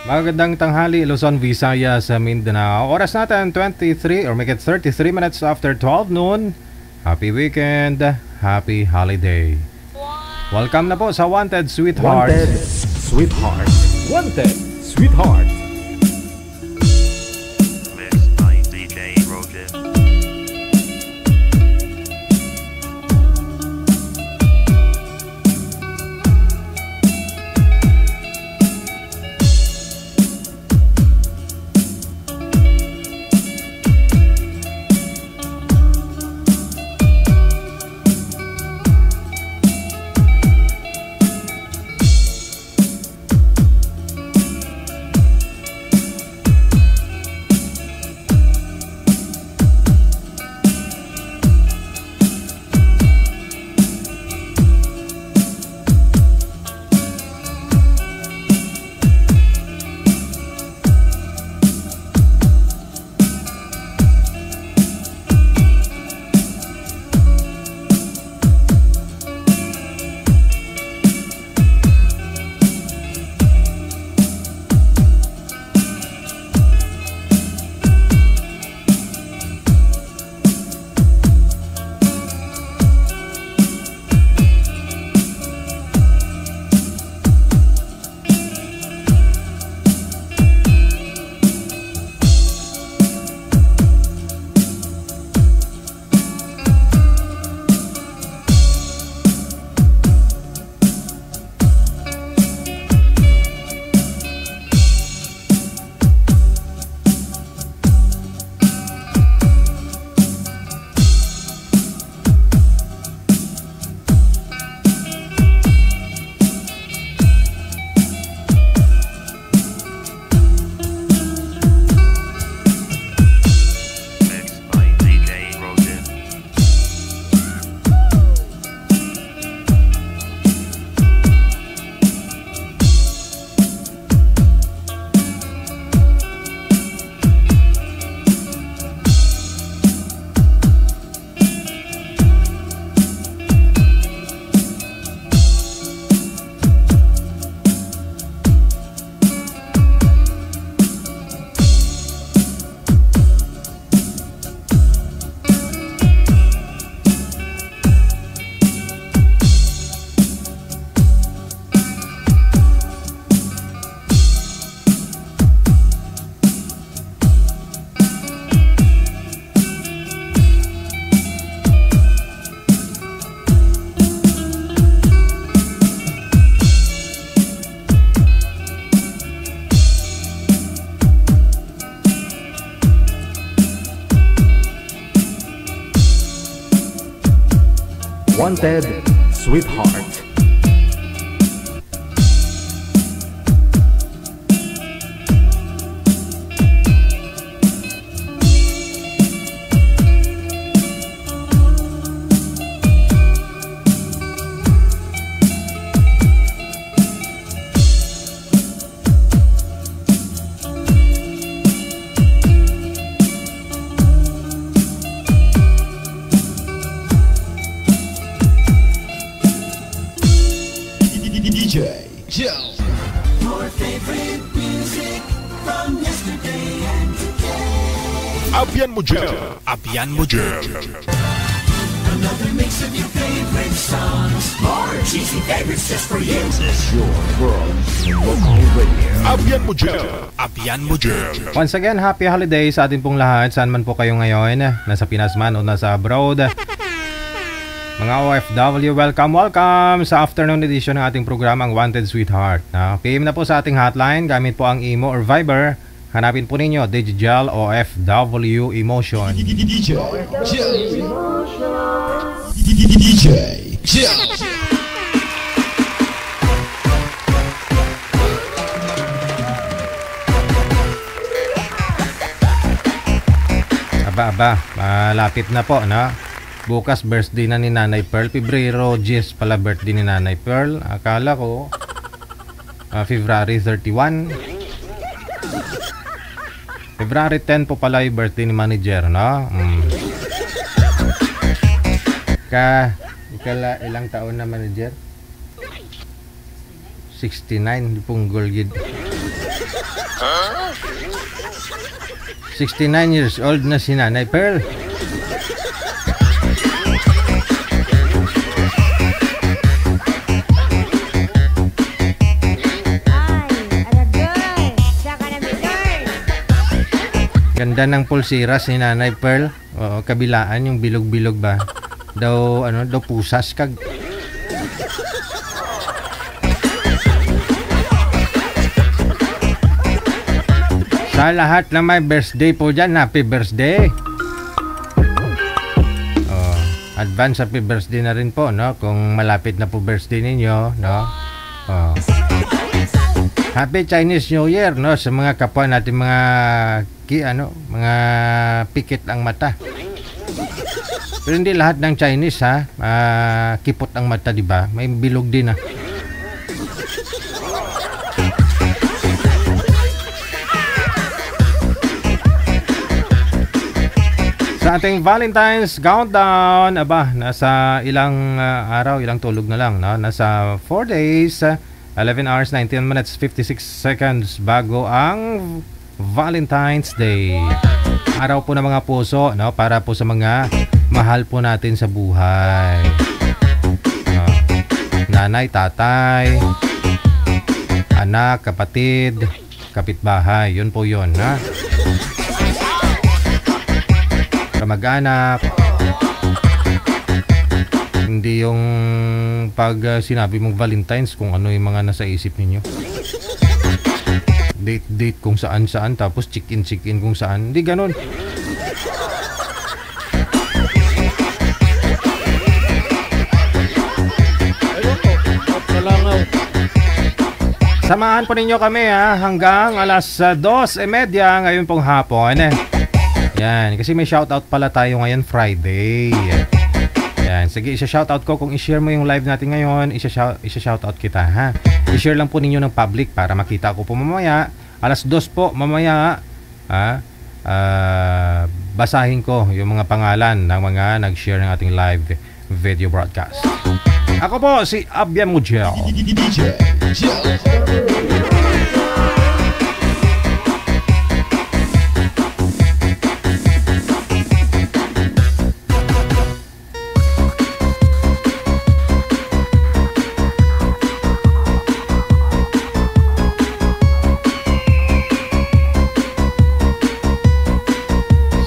Magandang tanghali, Luzon, Visayas, sa Mindanao. Oras natin 23 or make it 33 minutes after 12 noon. Happy weekend, happy holiday. Welcome na po sa Wanted Sweetheart. Wanted Sweetheart. Wanted Sweetheart. Mixed by DJ Roger. Wanted Sweetheart. DJ Joe. Your favorite music from yesterday and today. Abyan mo dyan. Abyan mo dyan. Another mix of your favorite songs. More cheesy favorites just for you. This is your world local radio. Abyan mo dyan. Abyan mo dyan. Once again, happy holidays sa ating pong lahat. Saan man po kayo ngayon, nasa Pinas man o nasa abroad. Mga OFW, welcome sa afternoon edition ng ating programang Wanted Sweetheart. PM na po sa ating hotline, gamit po ang Imo or Viber. Hanapin po ninyo, Digital OFW Emotion. DJ Joe. DJ Joe. Aba, malapit na po, no? Bukas birthday na ni Nanay Pearl. Pebrero 10 pala birthday ni Nanay Pearl. Akala ko February 31. February 10 po pala yung birthday ni manager, no? Ilang taon na manager? 69 punggol gid. 69 years old na si Nanay Pearl. Ganda ng pulsiras ni Nanay Pearl. Oo, kabilaan yung bilog-bilog ba? Daw pusas kag. Sa lahat na may birthday po dyan, happy birthday. Oh, advance happy birthday na rin po, no? Kung malapit na po birthday ninyo, no? Oh. Happy Chinese New Year, no? Sa mga kapwa natin mga mga pikit ang mata. Pero hindi lahat ng Chinese, ha? Kipot ang mata, di ba? May bilog din, ha? Sa ating Valentine's Countdown, nasa ilang araw, ilang tulog na lang, no? Nasa 4 days, 11 hours, 19 minutes, 56 seconds bago ang Valentine's Day. Araw po ng mga puso, no? Para po sa mga mahal po natin sa buhay. Nanay, tatay, anak, kapatid, kapitbahay. Yun po yun, ha? Kamag-anak. Hindi yung pag sinabi mong Valentine's kung ano yung mga nasa isip ninyo. Date kung saan-saan, tapos check-in kung saan. Hindi ganun. Samahan po ninyo kami, ha, hanggang alas 2:30 ngayon pong hapon. Yan, kasi may shoutout pala tayo ngayon, Friday. Yan, sige, isa-shoutout ko. Kung i-share mo yung live natin ngayon, isa-shoutout kita, ha. I-share lang po ninyo ng public para makita ko po mamaya. Alas 2 po, mamaya, ha. Basahin ko yung mga pangalan ng mga nag-share ng ating live video broadcast. Ako po, si Abian Mujel.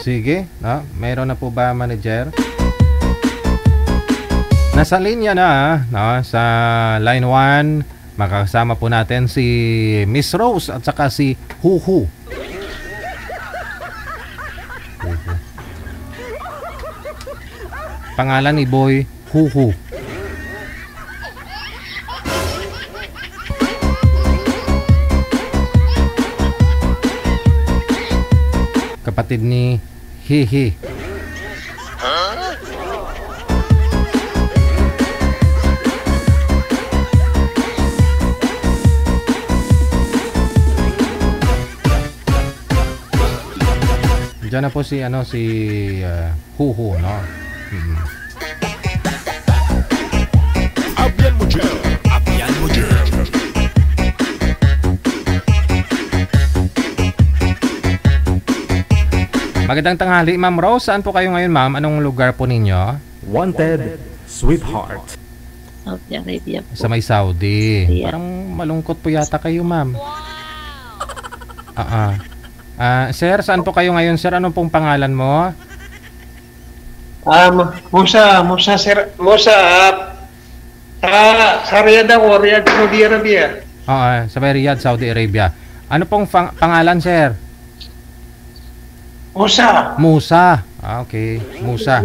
Sige, no? Mayroon na po ba, manager? Nasa linya na, no? Sa line 1, makakasama po natin si Miss Rose at saka si Huhu. Pangalan ni Boy, Huhu. Kapatid ni Hihi. Diyan na po si Huhu, no? Abian Mujel. Abian Mujel. Magandang tanghali, Ma'am Rose. Saan po kayo ngayon, ma'am? Anong lugar po ninyo? Wanted, Sweetheart. Saudi Arabia po. Sa may Saudi. Yeah. Parang malungkot po yata kayo, ma'am. Sir, saan po kayo ngayon, sir? Anong pong pangalan mo? Musa sir, sa Riyadh ako, Riyadh, Saudi Arabia. Sa may Riyadh, Saudi Arabia. Ano pong pangalan, sir? Musa. Okay. Musa.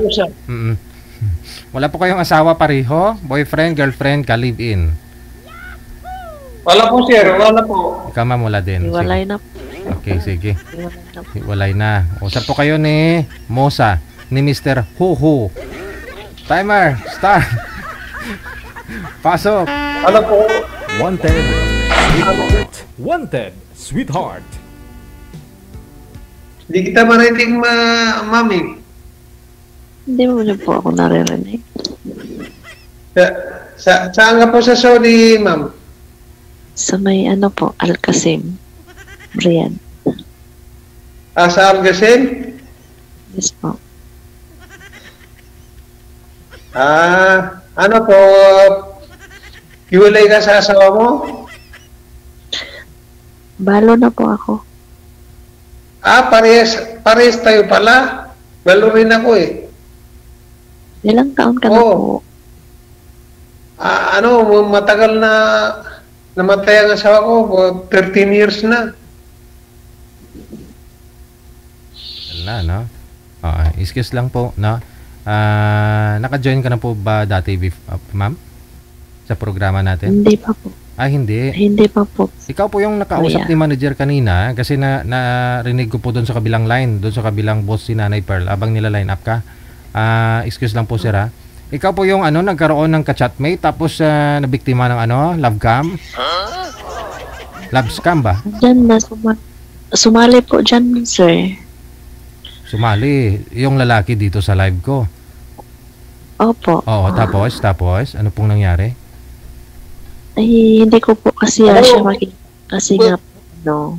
Wala po kayong asawa pareho? Boyfriend, girlfriend, ka-live-in? Wala po, sir. Wala po. Ikaw, ma'am, wala din. Iwalay na po. Okay, sige. Iwalay na. Usap po kayo ni Musa, ni Mr. Huhu. Timer, start. Pasok. Wala po. Wanted, Sweetheart. Wanted, Sweetheart. Hindi kita marinig, mami. Hindi mo na po ako naririnig. Saan ka po sa Saudi, ma'am? Sa may ano po, Alcacim. Rian. Sa Algasin? Yes po. Ano po, hiwalay ka sa asawa mo? Balo na po ako. Parehas tayo pala. Balo rin ako eh. Ilang taon ka na Oo. po? Matagal na namatay ang asawa ko, 13 years na. Wala, no? Excuse lang po, no? Naka-join ka na po ba dati, ma'am? Sa programa natin? Hindi pa po. Hindi. Hindi pa po. Ikaw po yung nakausap Kuya. ni manager kanina kasi narinig ko po doon sa kabilang line, doon sa kabilang boss si Nanay Pearl, abang nila line up ka. Excuse lang po sir ha. Ikaw po yung nagkaroon ng ka-chatmate tapos nabiktima ng love cam? Love scam ba? Diyan na, sumali po dyan, sir. Sumali yung lalaki dito sa live ko. Opo. Oo, tapos ano pong nangyari? Ay, hindi ko po kasi siya makikita. Kasi nga po,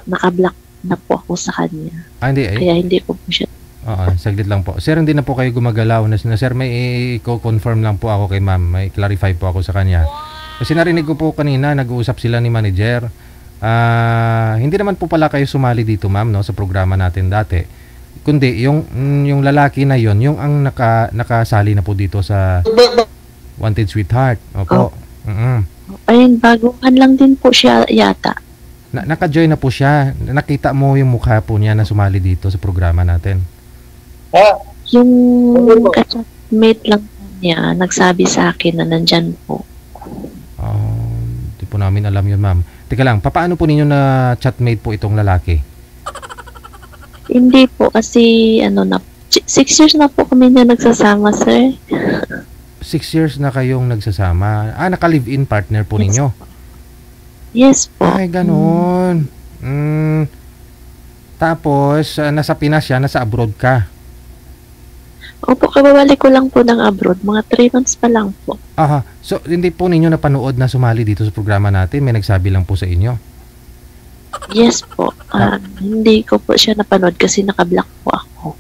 naka-block na po ako sa kanya. Hindi Kaya hindi ko po siya. Oo, saglit lang po. Sir, hindi na po kayo gumagalaw. Sir, may i-confirm lang po ako kay ma'am. May clarify po ako sa kanya. Kasi narinig ko po kanina, nag-uusap sila ni manager. Hindi naman po pala kayo sumali dito, ma'am, no, sa programa natin dati. Kundi, yung lalaki na yon, yung ang nakasali na po dito sa Wanted Sweetheart. Opo. Ayun, baguhan lang din po siya yata. Naka-join na po siya. Nakita mo yung mukha po niya na sumali dito sa programa natin. Yung ka-chatmate lang po niya, nagsabi sa akin na nandyan po. Hindi po namin alam yun, ma'am. Teka lang, paano po ninyo na chatmate po itong lalaki? Hindi po kasi 6 years na po kami na nagsasama, sir. 6 years na kayong nagsasama. Naka-live-in partner po ninyo. Yes po. Ay, ganun. Tapos, nasa Pinas siya, nasa abroad ka. Opo, kababalik ko lang po ng abroad. Mga 3 months pa lang po. Aha. So, hindi po ninyo napanood na sumali dito sa programa natin? May nagsabi lang po sa inyo? Yes po. Hindi ko po siya napanood kasi naka-block po ako.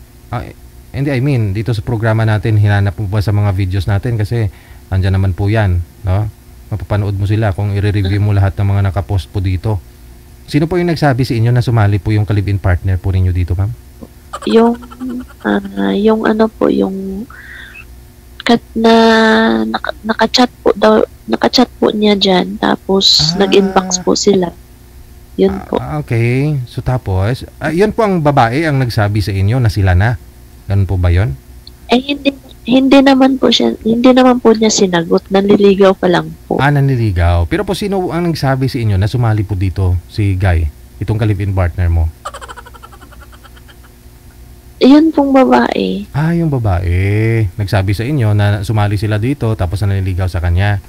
Hindi, I mean, dito sa programa natin, hinanap mo ba sa mga videos natin? Kasi, andyan naman po yan, no? Mapapanood mo sila kung i-review mo lahat ng mga nakapost po dito. Sino po yung nagsabi sa inyo na sumali po yung ka-live-in partner po ninyo dito, ma'am? Yung naka-chat po niya dyan, tapos nag-inbox po sila. Yun po. Okay. So tapos, yun po ang babae ang nagsabi sa inyo na sila na. Ganun po ba yun? Hindi naman po niya sinagot. Nanliligaw pa lang po. Nanliligaw. Pero po sino ang nagsabi sa inyo na sumali po dito si Guy? Itong ka-live-in partner mo? Yun pong babae. Yung babae. Nagsabi sa inyo na sumali sila dito tapos nanliligaw sa kanya.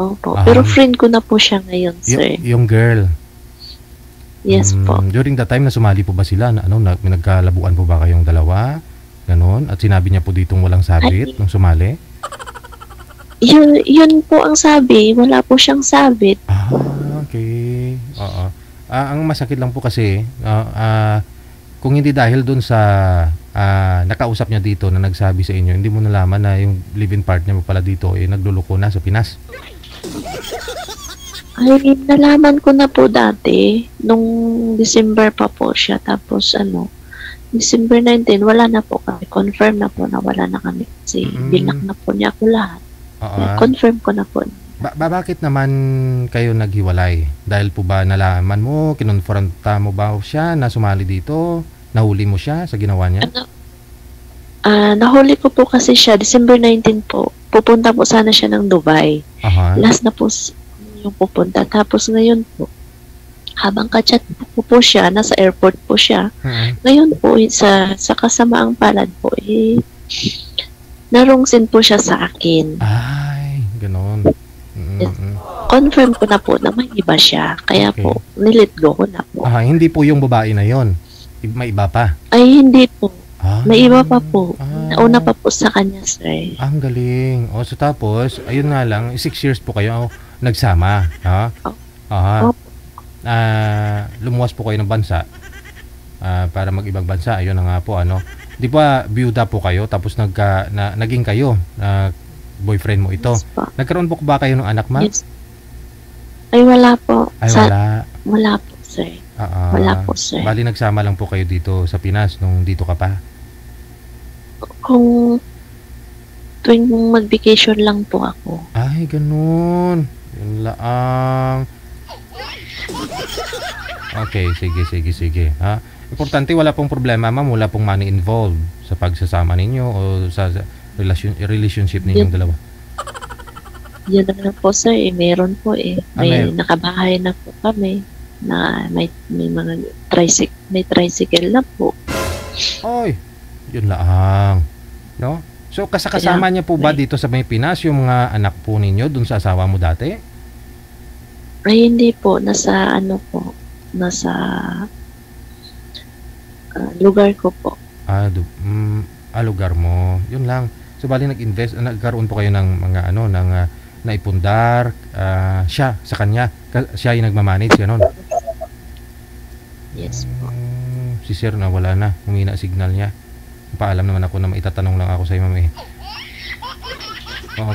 Opo. Pero friend ko na po siya ngayon, sir. Yung girl. Yes po. During that time na sumali po ba sila? Nagkalabuan po ba kayong dalawa? Ganon? At sinabi niya po ditong walang sabit nung sumali? Yun po ang sabi. Wala po siyang sabit. Okay. Oo. Ang masakit lang po kasi, kung hindi dahil dun sa nakausap niya dito na nagsabi sa inyo, hindi mo nalaman na yung live-in partner mo pala dito nagluloko na sa Pinas. Ay, nalaman ko na po dati. Nung December pa po siya. Tapos December 19, wala na po kami. Confirm na po na wala na kami. Kasi binak na po niya ako lahat. Confirm ko na po. Bakit naman kayo naghiwalay? Dahil po ba nalaman mo, kinonfronta mo ba siya na sumali dito? Nahuli mo siya sa ginawa niya? Nahuli ko po kasi siya. December 19 po. Pupunta po sana siya ng Dubai. Last na po yung pupunta. Tapos ngayon po, habang ka-chat po siya, nasa airport po siya. Ngayon po, sa kasamaang palad po, narungsin po siya sa akin. Ay, ganoon. Confirm ko na po na may iba siya. Kaya po, nilet go ko na po. Hindi po yung babae na yon. May iba pa? Ay, hindi po. May iba pa po. Nauna pa po sa kanya, sir. Ang galing. So tapos, ayun nga lang, 6 years po kayo nagsama. Ha? Aha. Opo. Lumuwas po kayo ng bansa para mag-ibang bansa. Ayun na nga po, ano. Di ba, byuda po kayo, tapos naging kayo, boyfriend mo ito. Yes po. Nagkaroon po ba kayo ng anak, ma'am? Yes. Ay, wala po. Ay, wala. Wala po, sir. Wala po, sir. Bali, nagsama lang po kayo dito sa Pinas nung dito ka pa? Kung tuwing mag-vacation lang po ako. Ay, ganun. Yun lang. Okay, sige. Ha? Importante, wala pong problema, ma'am. Wala pong money involved sa pagsasama ninyo o sa relationship ninyong dalawa. Yun naman po, sir. Meron po eh. May meron. nakabahay na po kami. Na may mga tricycle na po. Oy, yun lang. No? So, kasama niya po ba dito sa may Pinas yung mga anak po ninyo dun sa asawa mo dati? Ay, hindi po. Nasa nasa lugar ko po. Lugar mo. Yun lang. So, bali nagkaroon po kayo ng mga naipundar, siya sa kanya. Siya yung nagmamanage, gano'n. Yes po. Si sir na wala na. Humina signal niya. Paalam naman ako na maitatanong lang ako sa iyo, ma'am.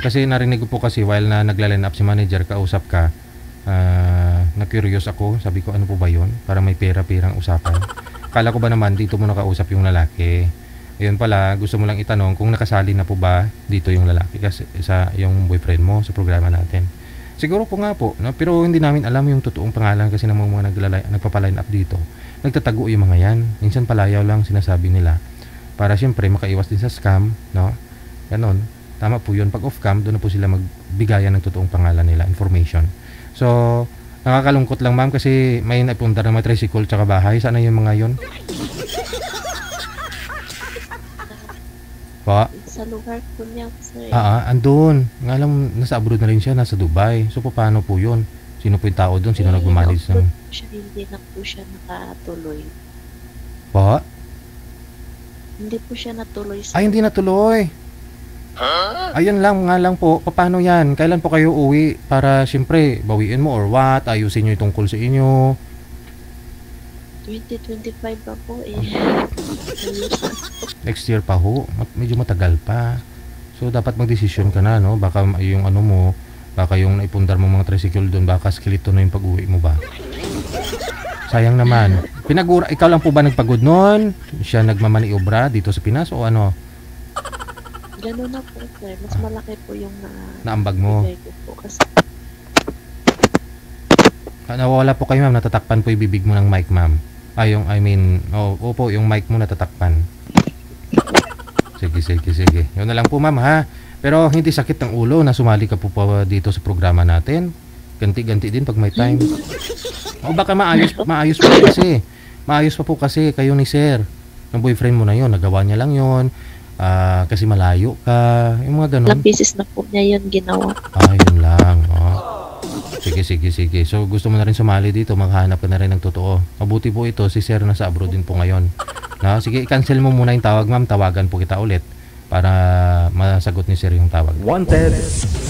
Kasi narinig ko po kasi while na nagla-line up si manager, kausap ka, na-curious ako. Sabi ko, ano po ba yun? Para may pera-perang usapan. Kala ko ba naman dito mo nakausap yung lalaki? Ayun pala, gusto mo lang itanong kung nakasali na po ba dito yung lalaki kasi yung boyfriend mo sa programa natin. Siguro po nga po, no? Pero hindi namin alam yung totoong pangalan kasi ng mga nagpapaline up dito. Nagtatago yung mga yan. Minsan palayaw lang sinasabi nila. Para siyempre makaiwas din sa scam, no? Ganon. Tama po yun. Pag off-cam, doon na po sila magbigayan ng totoong pangalan nila, information. So, nakakalungkot lang, ma'am, kasi may napunta na may tricycle tsaka bahay. Sana yung mga yun? Pa? Sa lugar po niya, sir. Andun. Nga lang, nasa abroad na rin siya, nasa Dubai. So, paano po yun? Sino po yung tao doon? Sino nagmamanage ng... Hindi na po siya nakatuloy. Pa? Hindi po siya natuloy. Ay, hindi natuloy. Ayun lang, nga lang po. Paano yan? Kailan po kayo uwi? Para siyempre, bawiin mo or what? Ayusin nyo yung tungkol sa inyo. 2025 pa po eh. Next year pa ho. Medyo matagal pa. So, dapat magdesisyon ka na, no? Baka yung baka yung naipundar mo mga tricycle doon, baka skeleton na yung pag-uwi mo ba? Sayang naman. Ikaw lang po ba nagpagod noon? Siya nagmamaniobra dito sa Pinas o ano? Gano'n na po, sir. Mas malaki po yung naambag mo. ko po kasi. Nawawala po kayo, ma'am. Natatakpan po yung bibig mo ng mic, ma'am. Opo, yung mic mo natatakpan. Sige. Yun na lang po, ma'am, ha? Pero hindi sakit ng ulo na sumali ka po pa dito sa programa natin. Ganti-ganti din pag may time. O baka maayos pa po kasi. Maayos pa po kasi kayo ni sir. Ng boyfriend mo na yon, nagawa niya lang yon. Kasi malayo ka. Yung mga ganun. Ilang pieces na po niya yun ginawa. Yun lang. Sige. So gusto mo na rin sumali dito, maghanap ka na rin ng totoo. Mabuti po ito, si sir nasa abroad din po ngayon. Sige, i-cancel mo muna yung tawag, ma'am. Tawagan po kita ulit para masagot ni sir yung tawag. Wanted,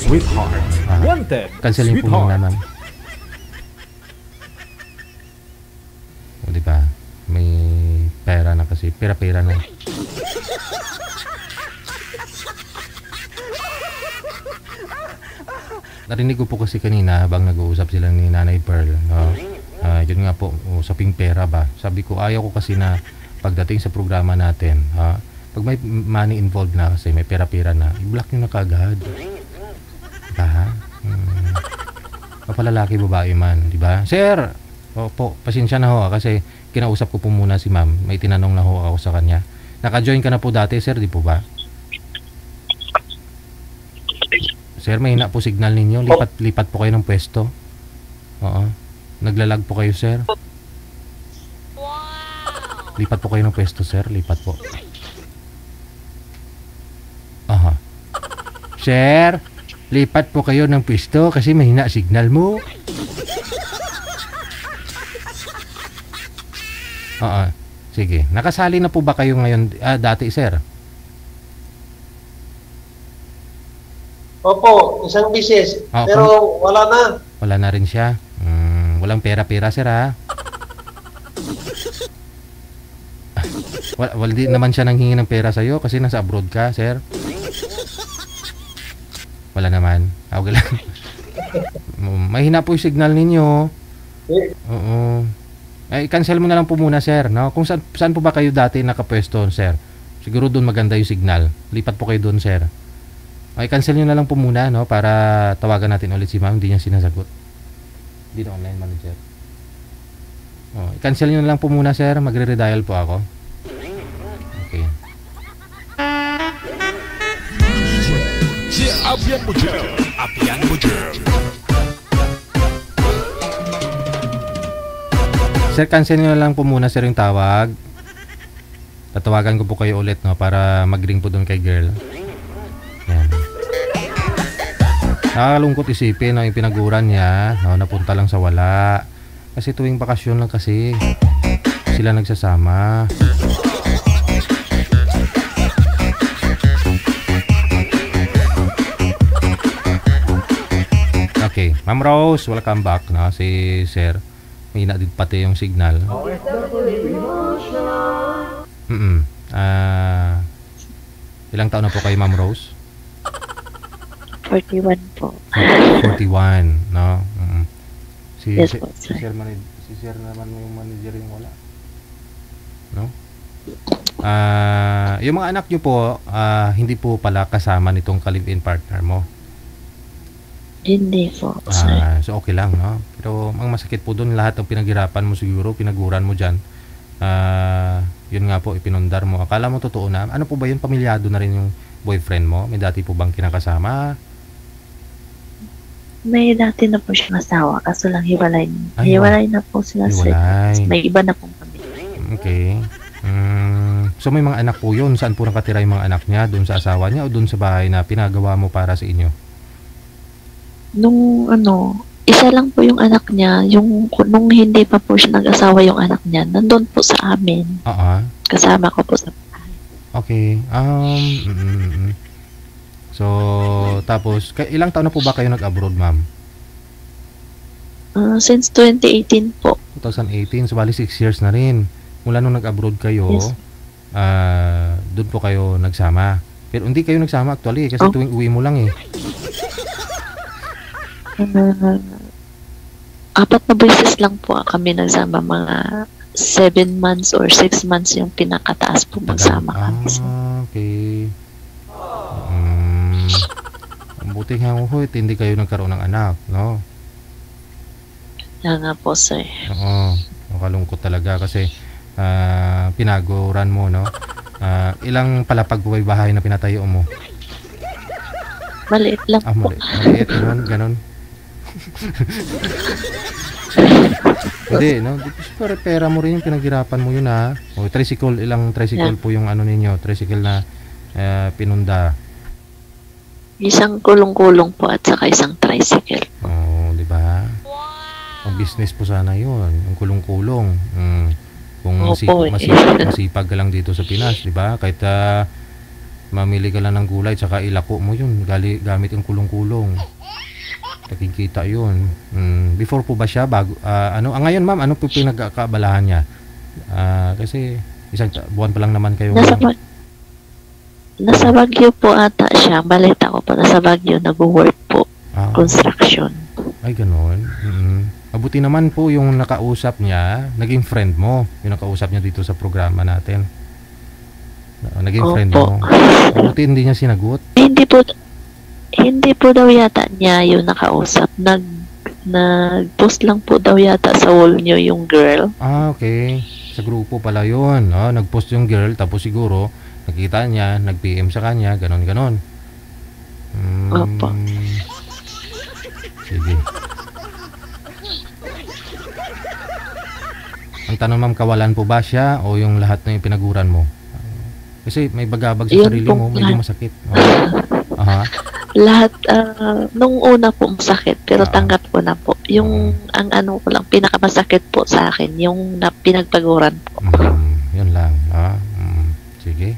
sweetheart. Wanted, Cancelin po muna, ma'am. O, diba? May pera na kasi. Pera na. Narinig ko po kasi kanina habang nag-uusap sila ni Nanay Pearl. Yun nga po, usaping pera ba? Sabi ko, ayaw ko kasi na pagdating sa programa natin, pag may money involved na kasi may pera-pera na, i-block nyo na kaagad. Diba? Papalalaki babae man, diba? Sir! Opo, pasensya na ho kasi kinausap ko po muna si ma'am. May tinanong na ho ako sa kanya. Naka-join ka na po dati, sir, di po ba? Sir, may hina po signal ninyo. Lipat po kayo ng pwesto. Oo. Naglalag po kayo, sir. Lipat po kayo ng pwesto, sir. Lipat po. Aha. Sir, lipat po kayo ng pwesto kasi mahina signal mo. Sige. Nakasali na po ba kayo ngayon dati, sir? Opo, isang bisis. Oh, Pero wala na. Wala na rin siya. Walang pera-pera, sir, ha? Wala di naman siya nanghingi ng pera sa'yo kasi nasa abroad ka, sir. Wala naman. Okay lang. Mahina po yung signal ninyo. Oo. Ay, cancel mo na lang po muna, sir, no? Kung saan po ba kayo dati nakapwesto, sir? Siguro doon maganda yung signal. Lipat po kayo doon, sir. Ay, cancel nyo na lang po muna, no? Para tawagan natin ulit si ma'am. Hindi niya sinasagot. Hindi na online manager. Oh, i-cancel nyo na lang po muna, sir. Magre-redial po ako. Okay. Apian mo dyan. Apian mo dyan. Sir, cancel nyo na lang po muna, sir, yung tawag. Tatawagan ko po kayo ulit, no? Para mag-ring po doon kay girl. Yan. Nakakalungkot isipin, no? Yung pinaguran niya, no? Napunta lang sa wala. Kasi tuwing bakasyon lang kasi sila nagsasama. Okay, Ma'am Rose, welcome back, no? Si Sir, may din pati yung signal. Ilang taon na po kayo, Ma'am Rose? 41 po. 41, no? Yes po, sir. Si Sir naman yung manager yung wala. No? Yung mga anak nyo po, hindi po pala kasama nitong ka-live-in partner mo. Hindi po, sir. So okay lang, no? Pero ang masakit po doon, lahat ng pinaghirapan mo siguro, pinaguran mo dyan. Yun nga po, ipinundar mo. Akala mo totoo na. Ano po ba yun? Pamilyado na rin yung boyfriend mo? May dati po bang kinakasama? May dati na po siyang asawa, kaso lang hiwalay. Ay, Hiwalay na po sila, sir. hiwalay. May iba na pong pamilya. Okay. So may mga anak po yun. Saan po nakatira yung mga anak niya? Doon sa asawa niya o doon sa bahay na pinagawa mo para sa inyo? Nung isa lang po yung anak niya, nung hindi pa po siya nag-asawa yung anak niya, nandun po sa amin. Kasama ko po sa bahay. Okay. So, tapos, ilang taon na po ba kayo nag-abroad, ma'am? Since 2018 po. 2018, so bali 6 years na rin. Mula nung nag-abroad kayo, Yes. doon po kayo nagsama. Pero hindi kayo nagsama actually, kasi tuwing uwi mo lang eh. 4 na beses lang po kami nagsama, mga 7 months or 6 months yung pinakataas po magsama kami. Okay. Buti nga ho, hindi kayo nagkaroon ng anak, no? Yan nga po, sir. Oo, makalungkot talaga kasi pinaguran mo, no? Ilang palapag po bahay na pinatayo mo? Maliit lang po. Maliit, ganon. Hindi, no? Pero pera mo rin yung pinaghirapan mo yun, ha? O, tricycle, ilang tricycle po yung ano ninyo? Tricycle na pinunda. Isang kulong-kulong po at saka isang tricycle. Oo, di ba? Ang business po sana yun, ang kulong-kulong. Kung masipag ka lang dito sa Pinas, di ba? Kahit mamili ka lang ng gulay, tsaka ilako mo yun, gamit yung kulong-kulong. Nakikita yun. Before po ba siya, ngayon ma'am, ano po pinagkakabalahan niya? Kasi isang buwan pa lang naman kayo. Nasa Baguio po ata siya. Balita ko po, nasa Baguio nag-work po. Construction. Ay, gano'n. Mabuti naman po yung nakausap niya, naging friend mo. Yung nakausap niya dito sa programa natin. Naging friend mo. Mabuti hindi niya sinagot. Hindi po daw yata niya yung nakausap. Nag-post lang po daw yata sa wall niyo yung girl. Okay. Sa grupo pala yun. Nag-post yung girl, tapos siguro nakita niya, nag-PM sa kanya, ganon. Opo. Sige. Ang tanong ma'am, kawalan po ba siya o yung lahat na yung pinaguran mo? Kasi may bagabag sa sarili mo, medyo masakit. Lahat, nung una po masakit, pero tanggap ko na po. Yung, ang ano ko lang, pinakamasakit po sa akin, yung pinagpaguran po. Yun lang. Sige.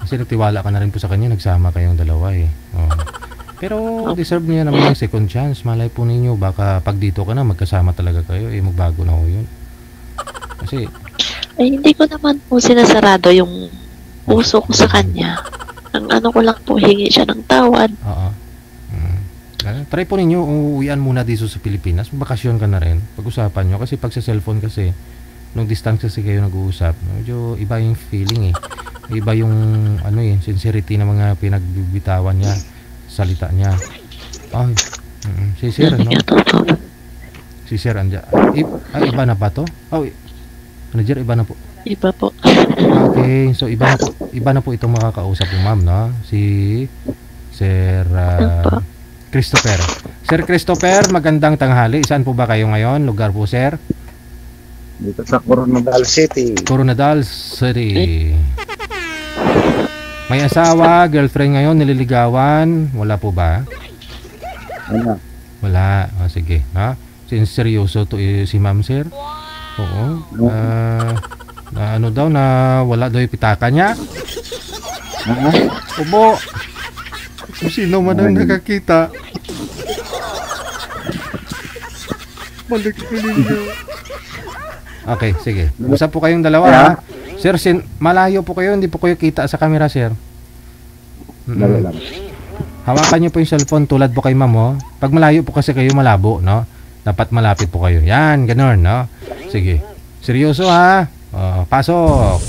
Kasi nagtiwala ka na rin po sa kanya, nagsama kayong dalawa eh. Pero deserve niya naman ng second chance. Malay po ninyo, baka pag dito ka na, magkasama talaga kayo, magbago na ho yun. Kasi, Ay, hindi ko naman po sinasarado yung puso ko sa kanya. Ang ano ko lang po, hingi siya ng tawad. oo. Try po ninyo, uuwian muna dito sa Pilipinas. Bakasyon ka na rin. Pag-usapan nyo. Kasi pag sa cellphone kasi, nung distance kasi kayo nag-uusap, medyo iba yung feeling eh. Iba yung, sincerity na mga pinagbibitawan niya. Salita niya. Ay, si Sir, no? Si Sir, andya. Iba na ba to? Manager, iba na po. Iba po. Okay, so iba na po itong makakausap yung ma'am, no? Si Sir Christopher. Sir Christopher, magandang tanghali. Saan po ba kayo ngayon? Lugar po, sir? Dito sa Coronadal City. Coronadal City. May asawa, girlfriend ngayon, nililigawan. Wala po ba? Wala. Wala. Sige. Ha? Seryoso to si ma'am, sir? Oo. Na ano daw, na wala daw yung pitaka niya? Obo. Kung sino man ang nakakita. Balik ko ninyo. Okay, sige. Usap po kayong dalawa, ha? Sir, malayo po kayo, hindi po kayo kita sa camera, sir. Hawakan niyo po yung cellphone tulad po kay ma'am, oh. Pag malayo po kasi kayo, malabo, no? Dapat malapit po kayo. Yan, ganun, no? Sige. Seryoso, ha? Pasok.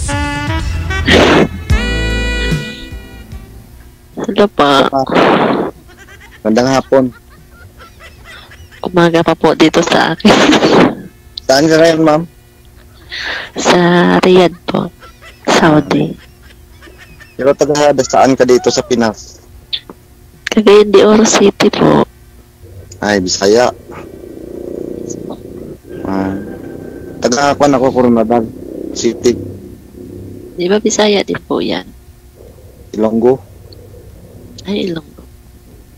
Hello pa. Magandang hapon. Umaga pa po dito sa akin. Saan ka ngayon, ma'am? Sa Riyadh po. Saudi. Pero saan ka dito sa Pinas? Cagayan de Oro City po. Ay, Bisaya. Taga-akuan ako, Coronadal City. Di ba Bisaya din po yan? Ilonggo. Ay, Ilonggo.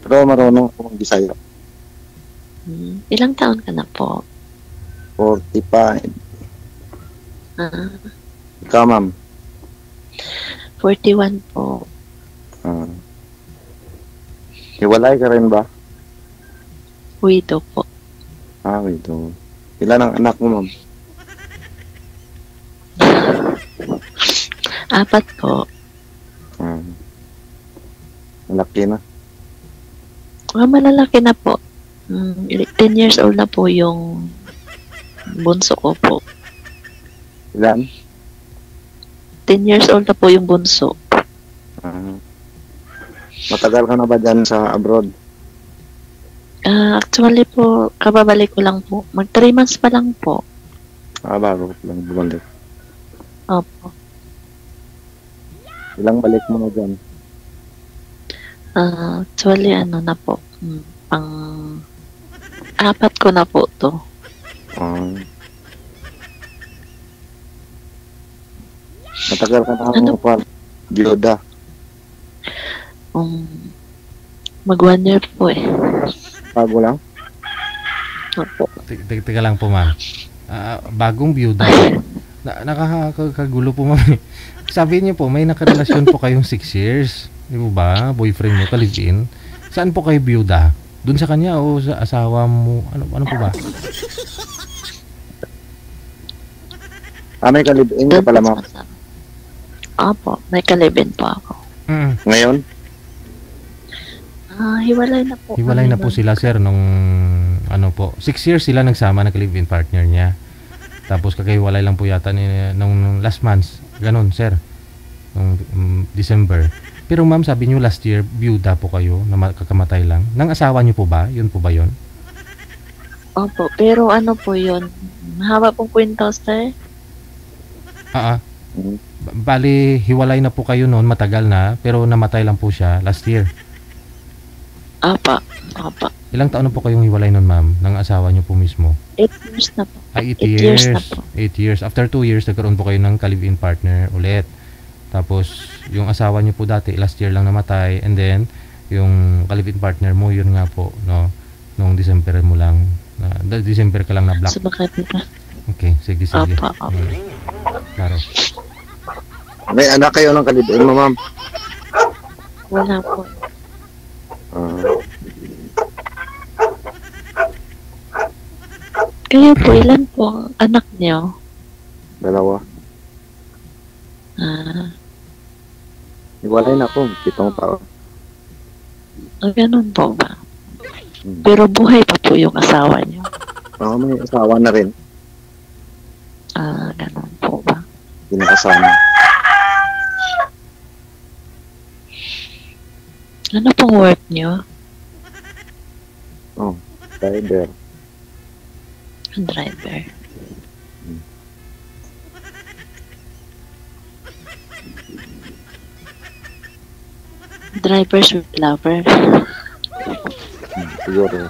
Pero marunong ako ng Bisaya. Ilang taon ka na po? 45. Ah, Ikaw, ma'am? 41 po. Hiwalay ka rin ba? Widow po. Ito. Ilan ang anak mo, ma'am? 4 po. Malaki na. Malalaki na po. 10 years old na po yung bunso ko po. Ilan? 10 years old na po yung bunso. Matagal ka na ba dyan sa abroad? Actually po, kababalik ko lang po. Mag 3 months pa lang po. Bago lang bumalik. Opo. Ilang balik mo na dyan? Actually, ano na po. Pang 4 ko na po to. Matagal ka na Ano? pa. Biyuda. Mag 1 year po eh. Bago lang? Opo. Teka lang po, ma'am. Bagong byuda. Nakakagulo po, ma'am. Sabi niyo po, may nakarelasyon po kayong 6 years. Di mo ba? Boyfriend mo, ka-live-in. Saan po kayo byuda? Doon sa kanya o sa asawa mo? Ano po ba? May kalibin ka pala, ma'am. Opo, may kalibin po ako. Ngayon? Hiwalay na po. Hiwalay na po sila, sir, nung 6 years sila nagsama, nag-live-in partner niya. Tapos kakahiwalay lang po yata nung last month. Ganon, sir. Nung December. Pero ma'am, sabi niyo last year, byuda po kayo, na kakamatay lang. Nang asawa niyo po ba? Yun po ba yun? Opo, pero ano po yun? Mahaba pong kwento, sir. Bali, hiwalay na po kayo noon, matagal na, pero namatay lang po siya last year. Apa. Ilang taon na po kayong hiwalay noon, ma'am, ng asawa niyo po mismo? 8 years na po. 8 8 years. na po. 8 years. After 2 years, nagkaroon po kayo ng ka-live-in partner ulit. Tapos, yung asawa niyo po dati, last year lang namatay. And then, yung ka-live-in partner mo, yun nga po, no? Nung December mo lang, December ka lang na black. Sumakit ka. Okay, sige. Apa. Klaro. May anak kayo ng kalibin mo, ma'am? Wala po. Kayo po, ilan po ang anak niyo? 2. Ah, Iwalay na ako, 7 taon. ganun po ba? Hmm. Pero buhay pa po yung asawa niyo. Ako may asawa na rin. Ah, ganun po ba? Pinakasama. Ano pong work niyo? Oh, driver. Driver. Driver's lover. Siguro.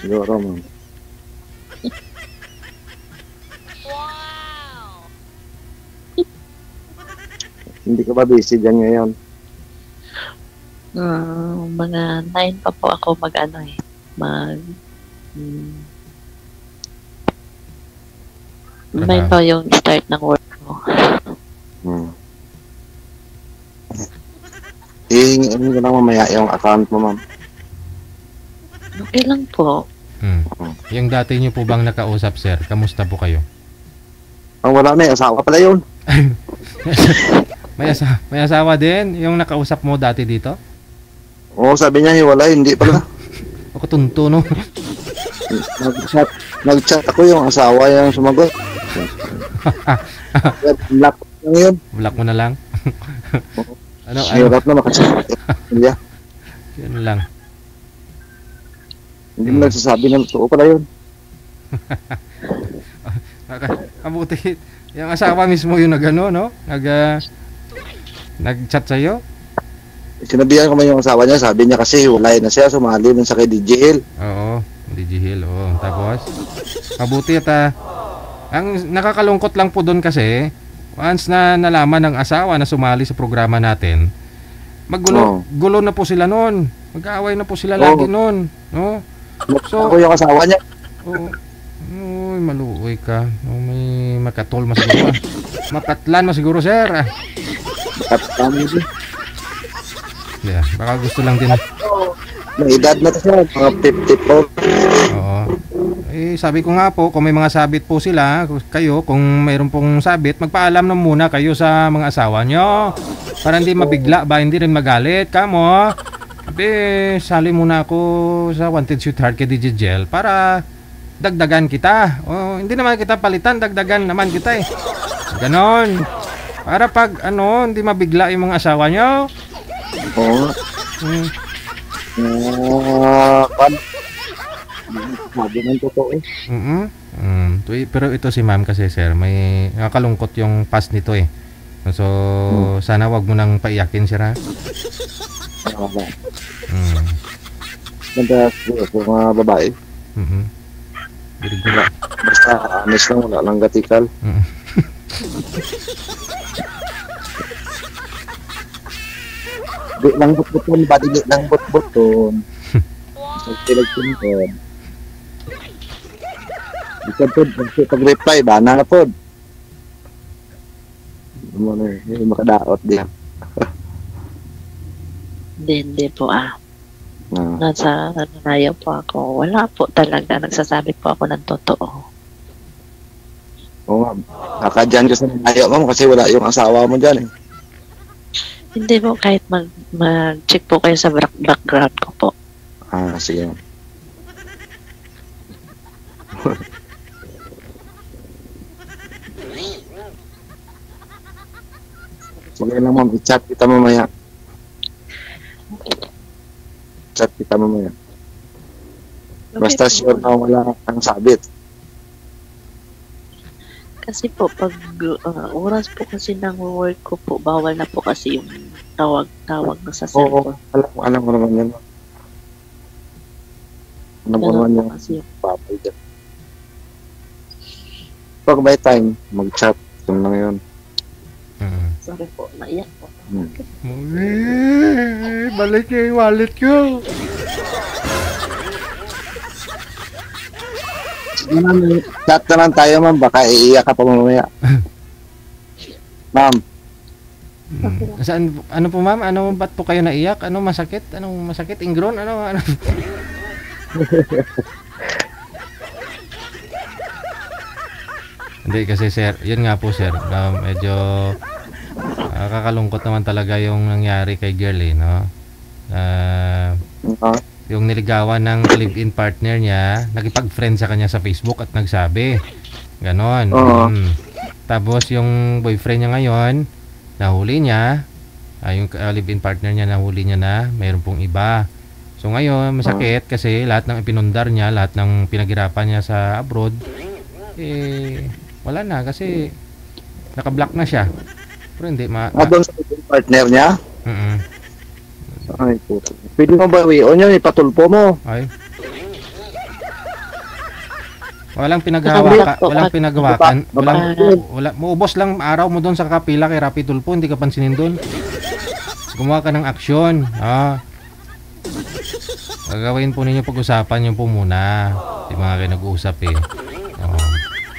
Siguro, ma'am. Hindi ka ba busy dyan ngayon? Mga 9 pa po ako mag-ano eh. Mm, 9 pa yung start ng work ko. Hihingiin ko lang mamaya yung account mo, ma'am. Okay lang po. Yung dati niyo po bang nakausap, sir? Kamusta po kayo? Ang wala na, asawa pala yun. May asawa din yung nakausap mo dati dito? Oo, sabi niya hiwalay, hindi pala. Ako tunto, no? Nag-chat ako yung asawa yung sumagot. Black lang yun. Block mo na lang. ano? Hirap na makasama. Yeah. Yun lang. Hindi mo nagsasabi na totoo pala yun. Kabuti. Yung asawa mismo yung nag-ano, no? Nag-chat sa'yo? Sinabihan ko man yung asawa niya, sabi niya kasi hiwalay na siya, sumali nun sa kay DJ Hill. Oo, DJ Hill, oo. Tapos, kabuti at ang nakakalungkot lang po doon kasi, once na nalaman ng asawa na sumali sa programa natin, gulo na po sila noon. Mag-aaway na po sila lagi noon, no? So, ako yung asawa niya. Oo. Uy, maluoy ka. Oh, may makatol masiguro. Mapatlan masiguro, sir. Katlan niya. Yeah, baka gusto lang din. May edad na siya, mga 50 po. Oo. Eh, sabi ko nga po, kung may mga sabit po sila, kayo, kung mayroon pong sabit, magpaalam na muna kayo sa mga asawa nyo. Para hindi mabigla ba, hindi rin magalit. Kamo, sali muna ako sa Wanted Sweetheart kay DJ Jel para dagdagan kita. O, hindi naman kita palitan, dagdagan naman kita eh. Ganon. Para pag, hindi mabigla yung mga asawa nyo. Oo. Sabi ng totoo eh. Pero ito si ma'am kasi sir, may nakakalungkot yung past nito eh. So, sana wag mo nang paiyakin sir ha. Ganda sa mga babae. Basta honest lang, wala lang gatikal. Di lang but-buton ba? Di lang but-buton. Pag-pinagpunton. Bisa po, pag-reply ba? Na po. Makadaot diyan. Hindi po Nasa nananayaw po ako. Wala po talaga. Nagsasabi po ako ng totoo. Oo nga. Nakadyan ka sa nananayaw mo kasi wala yung asawa mo dyan eh. Hindi po, kahit mag-check po kayo sa background ko po. Sige. Sige lang ma'am, i-chat kita mamaya. Chat kita mamaya. Basta sure na wala kang sabit. Kasi po, pag oras po kasi ng work ko po, bawal na po kasi yung tawag na sa cellphone. Oo, alam ko naman yan. Alam ko naman yung papay dyan. Pag may time, mag-chat. Yung lang yun. Sorry po, naiyak po. Balik niya yung wallet ko. Chat na lang tayo ma'am, baka iiyak ka pa mamaya. Ma'am. Saan, ano po ma'am? Ba't po kayo naiyak? Ano masakit? Anong masakit? Ingron? Ano? Hindi kasi sir, yun nga po sir, medyo kakalungkot naman talaga yung nangyari kay girl no? Yung niligawan ng live-in partner niya, nakipag-friend sa kanya sa Facebook at nagsabi. Ganon. Tapos yung boyfriend niya ngayon, nahuli niya, yung live-in partner niya, nahuli niya na, mayroon pong iba. So ngayon, masakit kasi lahat ng ipinundar niya, lahat ng pinaghirapan niya sa abroad, wala na kasi naka-block na siya. Pero hindi doon sa partner niya? Ay, puto. Pwede mo ba iwion yun, ipatulpo mo? Ay. Walang pinagawakan. Maubos lang araw mo doon sa kapila kay Rapi Tulpo, hindi ka pansinin doon. Gumawa ka ng aksyon. Gagawin po ninyo pag-usapan nyo po muna. Di mga kayo nag-uusap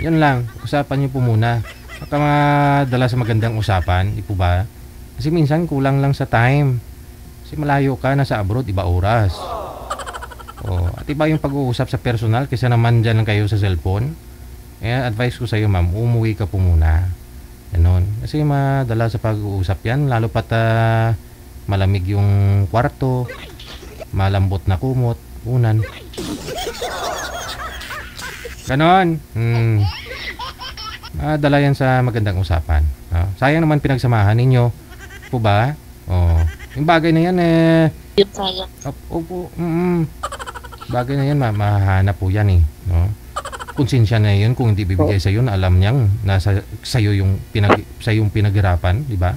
Yun lang, usapan nyo po muna. Baka madala sa magandang usapan, di po ba? Kasi minsan kulang lang sa time. Kasi malayo ka, nasa abroad, iba oras. At iba yung pag-uusap sa personal kaysa naman dyan lang kayo sa cellphone. Kaya advice ko sa iyo ma'am, umuwi ka po muna. Ganon. Kasi madala sa pag-uusap yan, lalo pat malamig yung kwarto, malambot na kumot, unan. Ganon. Dala yan sa magandang usapan. Sayang naman pinagsamahan ninyo. Po ba? Yung bagay na yan Yung sayang. Opo. Bagay na yan, mahanap po yan no? Konsensya na yun kung hindi bibigay sa na alam niyang nasa sa'yo yung pinaghirapan, di ba?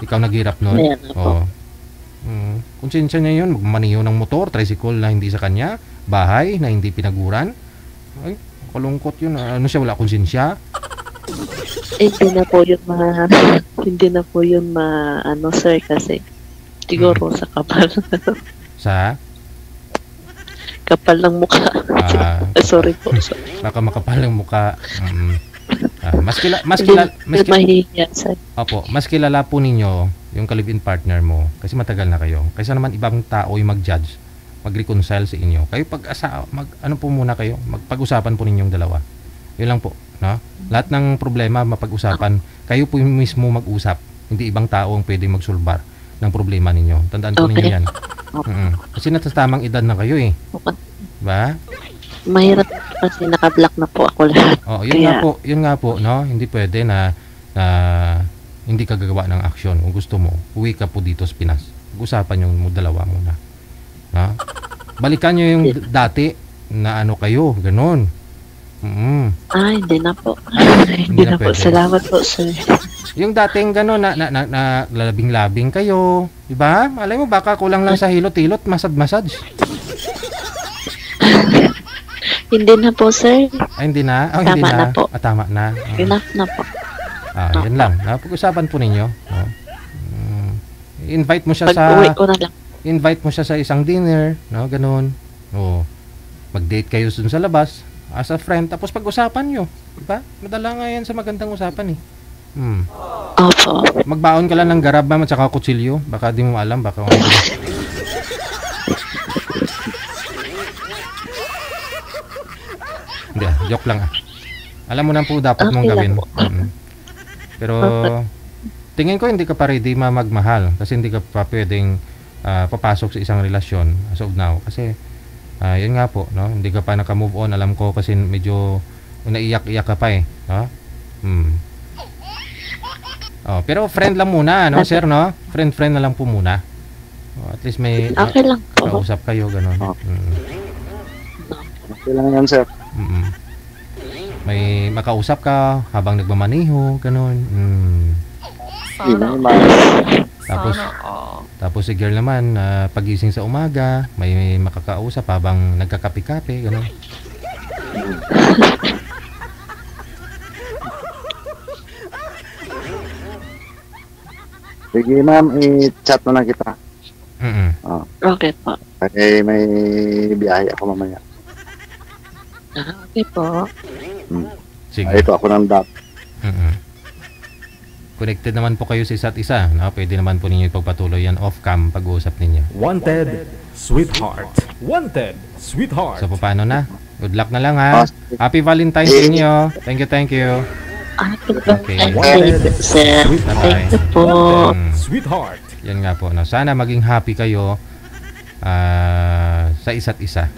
Ikaw naghirap nun. Konsensya niya yun, magmaniho ng motor, tricycle na hindi sa kanya, bahay na hindi pinaguran. Ay, kalungkot yun. Ano siya, wala konsensya? Hindi na po yun sir, kasi siguro sa kapal. Sa? Kapal ng mukha. Sorry po. Baka makapal ng mukha. Mas kilala po ninyo yung ka-live-in partner mo kasi matagal na kayo. Kaysa naman ibang tao yung mag-judge, mag-reconcile sa inyo. Kayo ano po muna kayo, magpag-usapan po ninyong dalawa. Yun lang po, no? Lahat ng problema mapag-usapan, kayo po mismo mag-usap. Hindi ibang tao ang pwedeng magsulbar ng problema ninyo. Tandaan po ninyo yan. Kasi natatamang edad na kayo ba? Mahirap kasi naka-block na po ako lahat. Yun nga po, no? Hindi pwede na hindi ka gagawa ng aksyon. Kung gusto mo, uwi ka po dito sa Pinas. Pag-usapan yung dalawa muna. No? Balikan nyo yung dati na ano kayo, ganun. Hindi na po. Hindi na po. Salamat po, sir. Yung dating gano'n na labing-labing kayo, di ba? Malay mo baka kulang lang sa hilot-hilot, massage. Hindi na po, sir. Hindi na? Tama hindi na po. Tama na. Enough na po. Yan lang. Pag-usapan po ninyo. Invite mo siya Pag-uwi ko na lang. Invite mo siya sa isang dinner, no? Ganun. Mag-date kayo dun sa labas as a friend, tapos pag-usapan nyo. Diba? Madala nga yan sa magandang usapan Opo. Magbaon ka lang ng garab ma'am at saka kutsilyo. Baka di mo alam. Baka hindi joke lang Alam mo na po dapat mong gawin. Pero tingin ko hindi ka pa ready magmahal kasi hindi ka pa pwedeng papasok sa isang relasyon as of now. Kasi yun nga po, no? Hindi ka pa naka-move on. Alam ko kasi medyo naiyak-iyak ka pa no? Pero friend lang muna, no, sir, no? Friend na lang po muna. At least may okay lang po. Kausap kayo, gano'n. Okay lang yan, sir. May makausap ka habang nagmamaniho, gano'n. Tapos si girl naman, pagising sa umaga, may makakausap habang nagkakape-kape, gano'n. Sige ma'am, i-chat na lang kita. Okay po. Kasi may biyahe ako mamaya. Okay po. Sige. Ito ako ng dot. Connected naman po kayo sa isa't isa. No? Pwede naman po ninyo ipagpatuloy yan off-cam pag-uusap ninyo. Wanted Sweetheart. Wanted, sweetheart. So, paano na? Good luck na lang, ha? Happy Valentine's sa inyo. Thank you, thank you. Okay. Thank you, sir. Bye-bye. Thank you po. Sweetheart. Yan nga po. No? Sana maging happy kayo sa isa't isa.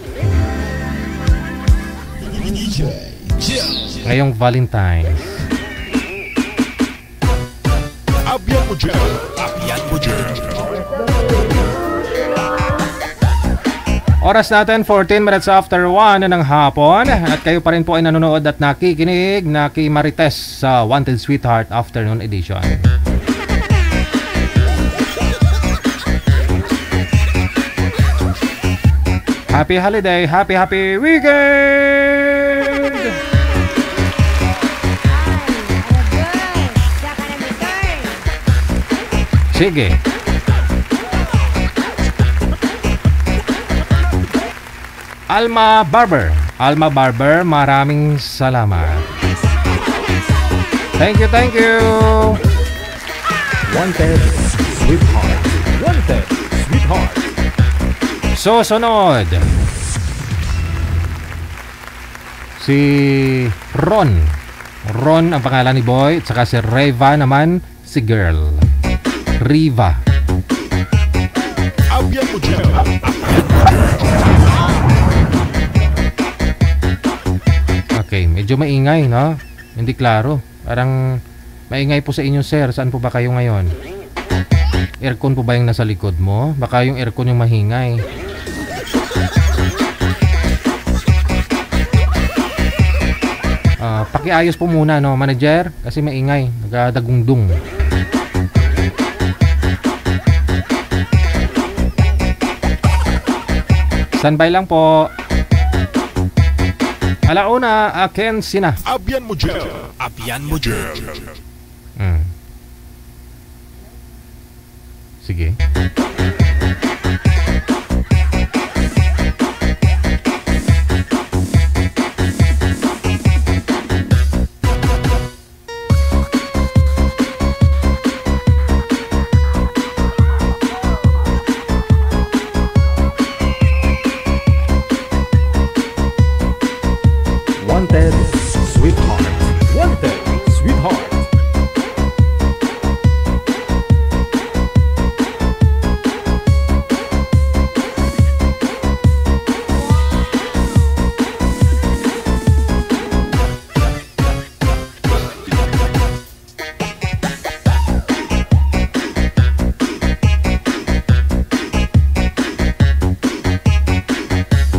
Ngayong Valentine's. Abyan mo dyan. Abyan mo dyan. Oras natin 14 minutes after 1 ng hapon at kayo pa rin po ay nanonood at nakikinig, nakimarites sa Wanted Sweetheart Afternoon Edition. Happy holiday, happy weekend! Sige. Alma Barber, maraming salamat. Thank you, thank you. Wanted, sweetheart. Wanted, sweetheart. Susunod. Si Ron ang pangalan ni Boy. At saka si Reva naman, si girl. Riva. Abyan mo dyan. Okay, medyo maingay, no? Hindi klaro. Parang maingay po sa inyo, sir. Saan po ba kayo ngayon? Aircon po ba yung nasa likod mo? Baka yung aircon yung mahingay. Pakiayos po muna, no, manager? Kasi maingay. Nagdagundong. Standby lang po. Alauna, akin sina. Abyan mo dyan. Abyan mo dyan. Sige. Wanted, sweetheart. Wanted, sweetheart.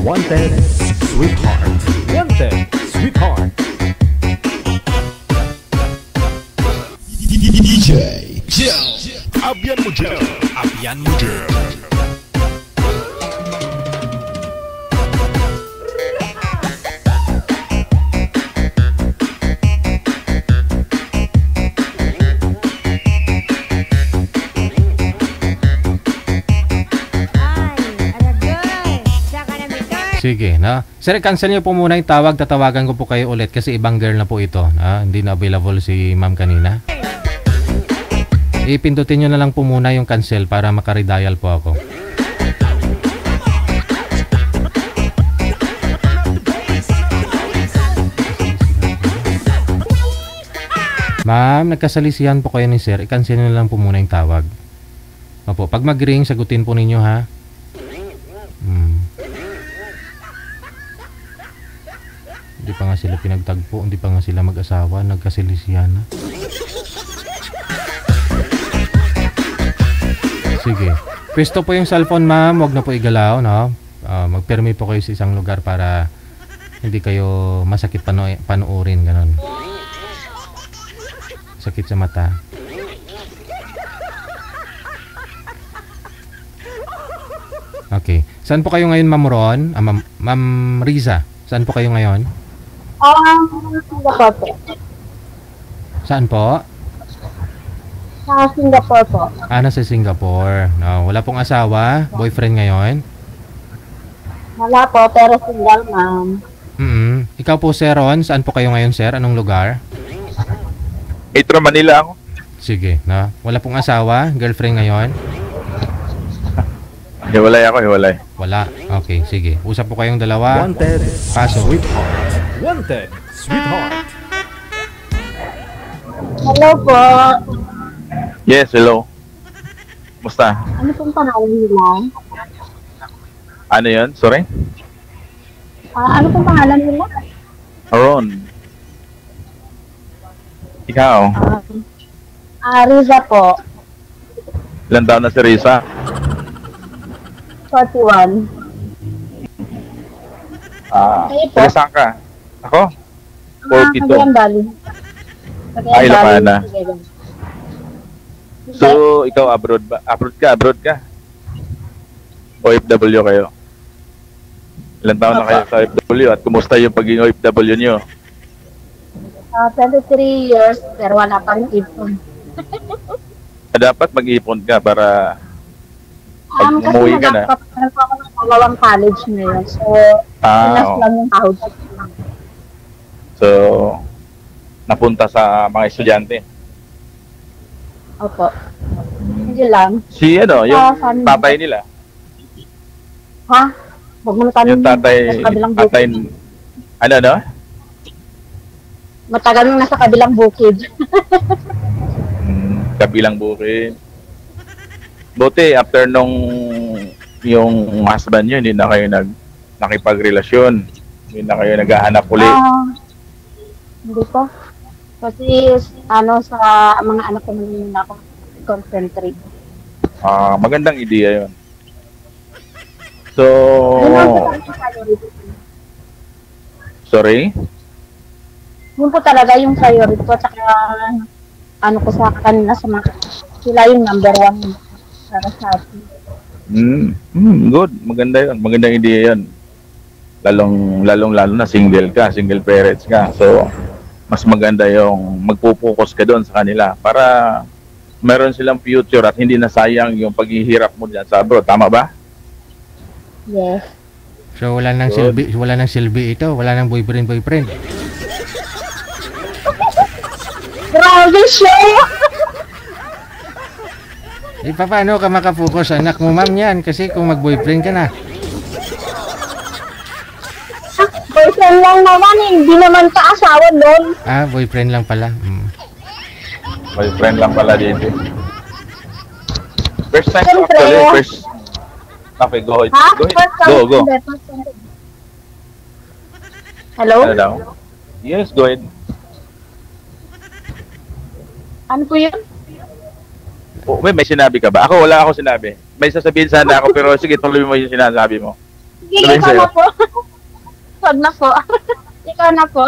Wanted, sweetheart. Wanted, sweetheart. DJ Jill. Abyan mo dyan. Abyan mo dyan. Sige, na. Sir, cancel niyo po muna yung tawag. Tatawagan ko po kayo ulit kasi ibang girl na po ito. Hindi na available si ma'am kanina. Ipindutin niyo na lang po muna yung cancel para makaredial po ako. Ma'am, nagkasalisihan po kayo ni sir. I-cancel niyo na lang po muna yung tawag. Opo, pag mag-ring, sagutin po ninyo, ha. Hindi pa nga sila pinagtagpo, hindi pa nga sila mag-asawa, nagkasilisihan na. Sige. Pwesto po yung cellphone, ma'am. Huwag na po igalaw, no? Mag-permi po kayo sa isang lugar para hindi kayo masakit panuorin, ganun. Sakit sa mata. Okay. Saan po kayo ngayon, Ma'am Ron? Ma'am Riza, saan po kayo ngayon? Singapore po. Saan po? Sa Singapore po. Nasa Singapore. No, wala pong asawa? Boyfriend ngayon? Wala po, pero single, ma'am. Ikaw po, Sir Ron, saan po kayo ngayon, sir? Anong lugar? Metro Manila ako. Sige, no? Wala pong asawa? Girlfriend ngayon? Hiwalay ako, hiwalay. Wala. Okay, sige. Usap po kayong dalawa. Wanted, Paso. sweetheart. Wanted, sweetheart. Hello po. Yes, hello. Musta? Ano pong pangalan nila? Ano yun? Sorry? Ano pong pangalan nila? Aaron. Ikaw? Riza po. Ilan taon na si Risa? 41. Kayo po? Taga saan ka? Ako? 42. Cagayan Valley. Ay, Ilocana na. Cagayan. So, ikaw abroad ba? Abroad ka? OFW kayo? Ilan taon na kayo sa OFW at kumusta yung pagiging OFW nyo? 23 years, pero wala pang ipon. Dapat mag-ipon ka para pag Kasi umuwi ka na. nagpaparal po ako ng dalawang college ngayon. So, pinas lang yung house. So, napunta sa mga estudyante. Opo. Hindi lang. Si ano, yung tatay nila. Ha? Huwag mo na Yung tatay, ano? Matagal nung nasa kabilang bukid. Kabilang bukid. Buti, after nung yung husband nyo, hindi na kayo nakipagrelasyon. Hindi na kayo naghahanap ulit. Hindi po. Kasi, sa mga anak ko naman ako concentrate. Magandang ideya yun. So, sorry? Yun po talaga yung priority ko. Tsaka, ko sa kanila sa mga, sila yung number 1 para sa atin. Good. Maganda yun. Magandang ideya yun. Lalo na single parents ka. So, mas maganda yung magpo-focus ka doon sa kanila para meron silang future at hindi na sayang yung paghihirap mo dyan sa abroad. Tama ba? Yes. So, wala nang silbi ito. Wala nang boyfriend. Grabe siya! Paano ka makapokus anak mo, ma'am, yan? Kasi kung mag-boyfriend ka na. Boyfriend lang naman, hindi naman ka-asawa doon. Boyfriend lang pala. Boyfriend lang pala dito. First time Siyempre. actually. Okay, go ahead. Go. Hello? Ano daw? Yes, go ahead. Ano po yun? May sinabi ka ba? Ako, wala ako sinabi. May sasabihin sana ako, pero sige, tuloy mo yung sinasabi mo. Sige, ikaw na po. Wag na po. Ikaw na po.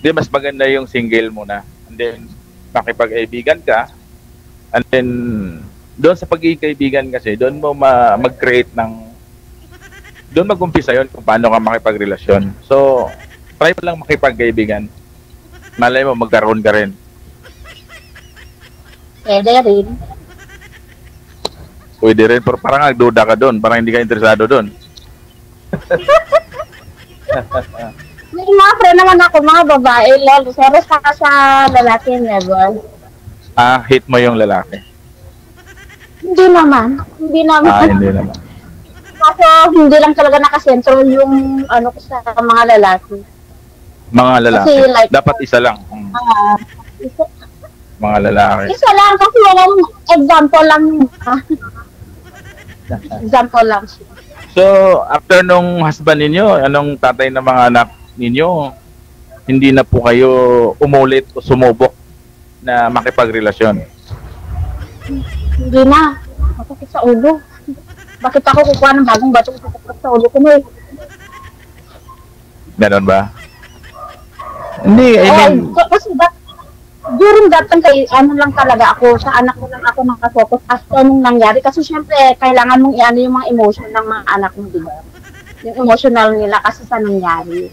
Hindi, mas maganda yung single muna. And then, makipag-kaibigan ka. And then, doon sa pagiging kaibigan kasi, doon mo mag-create doon mag-umpisa yun kung paano ka makipagrelasyon. So, try mo lang makipag-kaibigan. Malay mo, magkaroon ka rin. Pwede rin. Pwede rin, pero parang nagduda ka doon. Parang hindi ka interesado doon. May mga friend naman ako, mga babae, lalo. Pero sa lalaki level. Hit mo yung lalaki. Hindi naman. Hindi naman. Kaso hindi lang talaga nakasentro yung ko sa mga lalaki. Mga lalaki. Kasi, like, dapat isa lang. Mga lalaki. Isa lang kasi walang example lang. Example lang. So, after nung husband ninyo, anong tatay ng mga anak ninyo, hindi na po kayo umulit o sumubok na makipagrelasyon? Hindi na. Masakit sa ulo. Bakit ako kukuha ng bagong bato sa ulo ko na eh? Ganon ba? Hindi, I mean... Kasi during that time, lang talaga ako, sa anak ko lang ako nakafocus after nung nangyari. Kasi syempre, kailangan mong iano yung mga emotion ng mga anak mo, diba? Yung emotional nila kasi sa nangyari.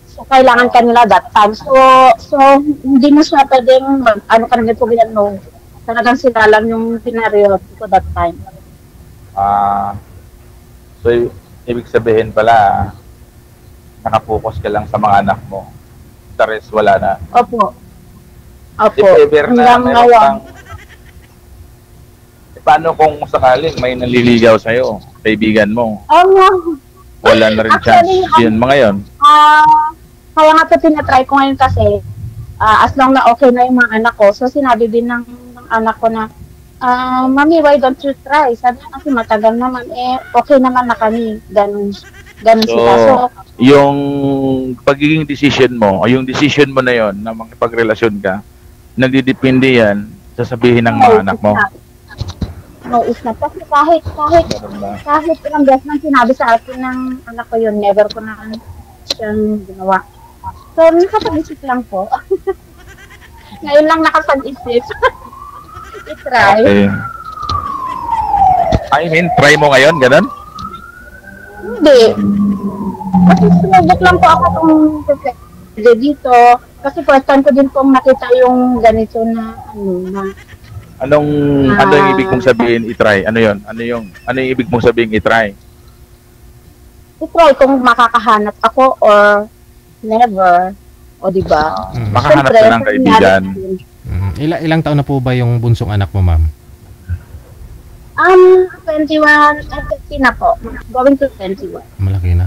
So, kailangan kanila that time. So hindi mo siya pwedeng, kanina po ginano. Talagang sila lang yung pinariod ko that time. So, ibig sabihin pala, nakafocus ka lang sa mga anak mo. The rest, wala na. Opo. If ever na Paano kung sakaling may naliligaw sa'yo, kaibigan mo? Oo. Wala na rin chance. Yun, mga yun. Kaya nga ito tinatry ko ngayon kasi, as long na okay na yung mga anak ko, so sinabi din ng anak ko na, Mami, why don't you try? Sabi kasi matagal naman, okay naman na kami. Ganun sila. So, yung pagiging decision mo, o yung decision mo na yon na makipagrelasyon ka, nagdidepende yan sa sabihin ng mga anak mo. No, is na. Kasi kahit ilang beses nang sinabi sa akin ng anak ko yun, never ko na siyang ginawa. So, nakapag-isip lang po. Ngayon lang nakapag-isip. I-try. Okay. I mean, try mo ngayon, ganun? Hindi. Kasi sinubok lang po ako itong dito. Kasi first time ko din pong nakita yung ganito na ano yung ibig mong sabihin i-try? Ano yung ibig mong sabihin i-try? I-try kung makakahanap ako or never. O diba? Makahanap ka ng kaibigan. Ilang taon na po ba yung bunsong anak mo, ma'am? 21, 50 na po. Going to 21. Malaki na.